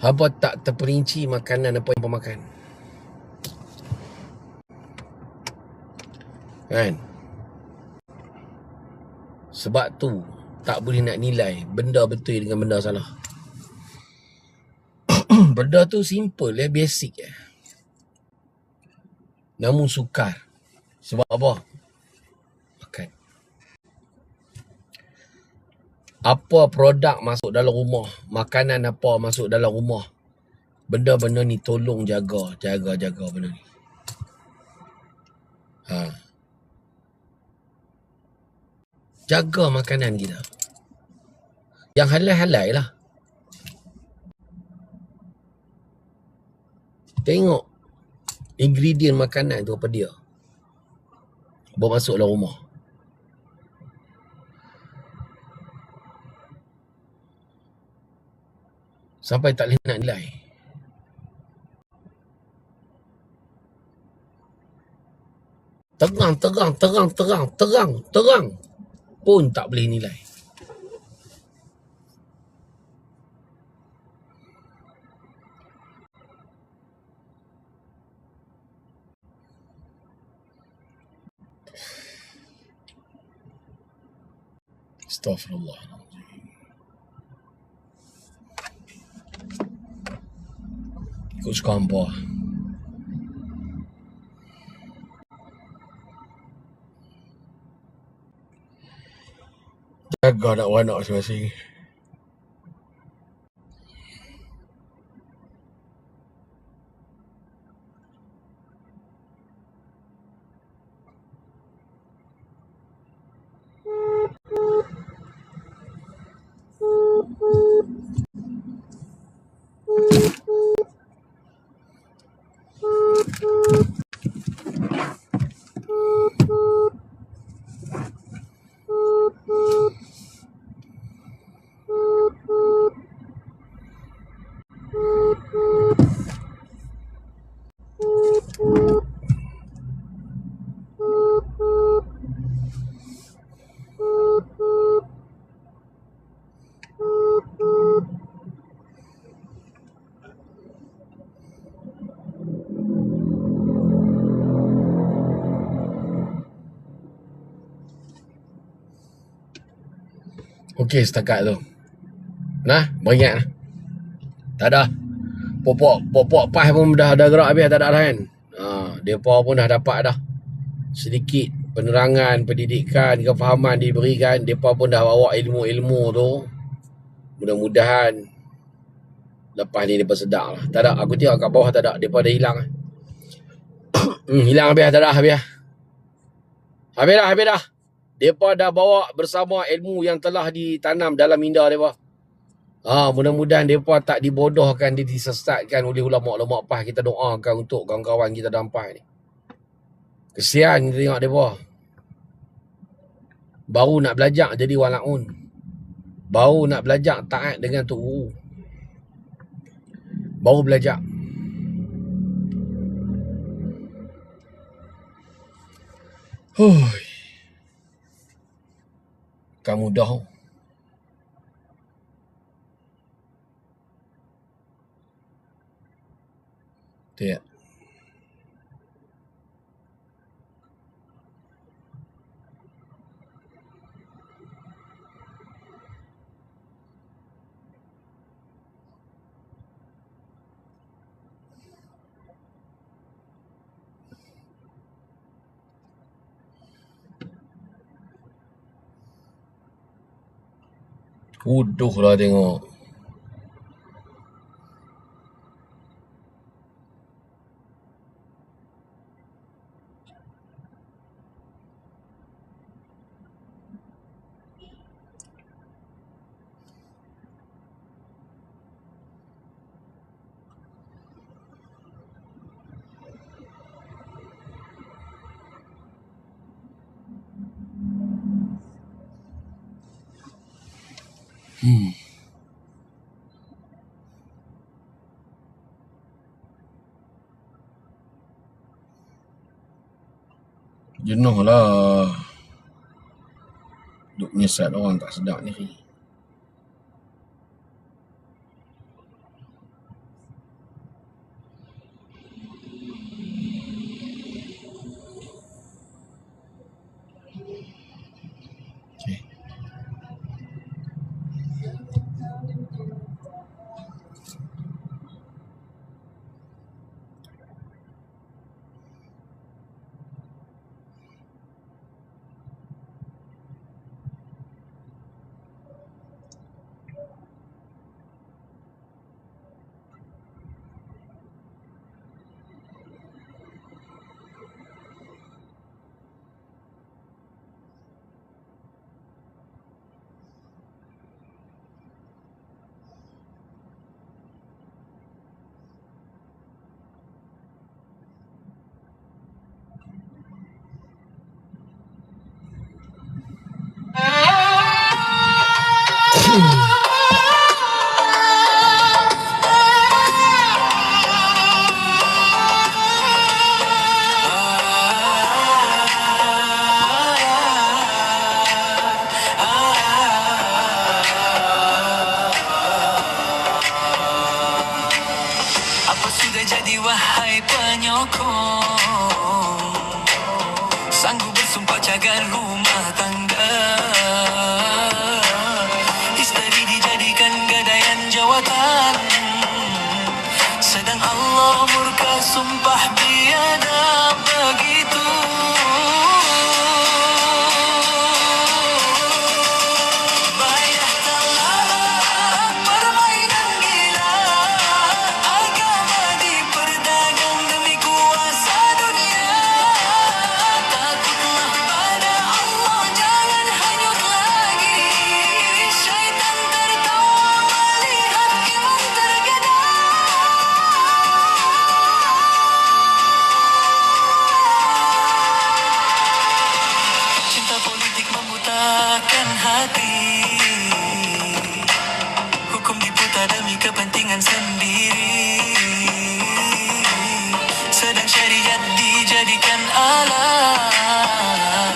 [SPEAKER 2] Haba tak terperinci makanan apa yang makan. Kan? Sebab tu tak boleh nak nilai benda betul dengan benda salah. Benda tu simple basic namun sukar. Sebab apa? Makan. Apa produk masuk dalam rumah, makanan apa masuk dalam rumah, benda-benda ni tolong jaga benda ni. Jaga makanan kita. Yang halal-halal lah. Tengok ingredient makanan tu apa dia, bawa masuk dalam rumah. Sampai tak boleh nak nilai. Terang pun tak boleh nilai. Astaghfirullah. Ikut suka hampa. Jaga nak wanak masing-masing. Okey setakat tu. Nah, beringat lah. Tak ada. Popok pas pun dah gerak habis, tak ada dah kan. Depa pun dah dapat dah sedikit penerangan, pendidikan, kefahaman diberikan. Depa pun dah bawa ilmu-ilmu tu. Mudah-mudahan lepas ni depa sedar lah. Tak ada, aku tengok kat bawah tak ada. Depa dah hilang lah. Hilang habis, tak ada habis. Habis dah. Depa dah bawa bersama ilmu yang telah ditanam dalam minda depa. Mudah-mudahan mereka tak dibodohkan, dia disesatkan oleh ulama-ulama PAS. Kita doakan untuk kawan-kawan kita dalam PAS ni. Kesian kita tengok mereka. Baru nak belajar jadi walaun. Baru nak belajar taat dengan Tok Guru. Baru belajar. Kamu dah. Tak. Uduh lah tengok. Jenuh lah. Duk menyesat orang tak sedap ni. Okay.
[SPEAKER 6] Apa sudah jadi wahai penyokong, sanggup bersumpah jaga rumah tangga, isteri dijadikan gadaian jawatan, sedang Allah murka sumpah biadab begitu. Hukum diputar demi kepentingan sendiri, sedang syariat dijadikan alat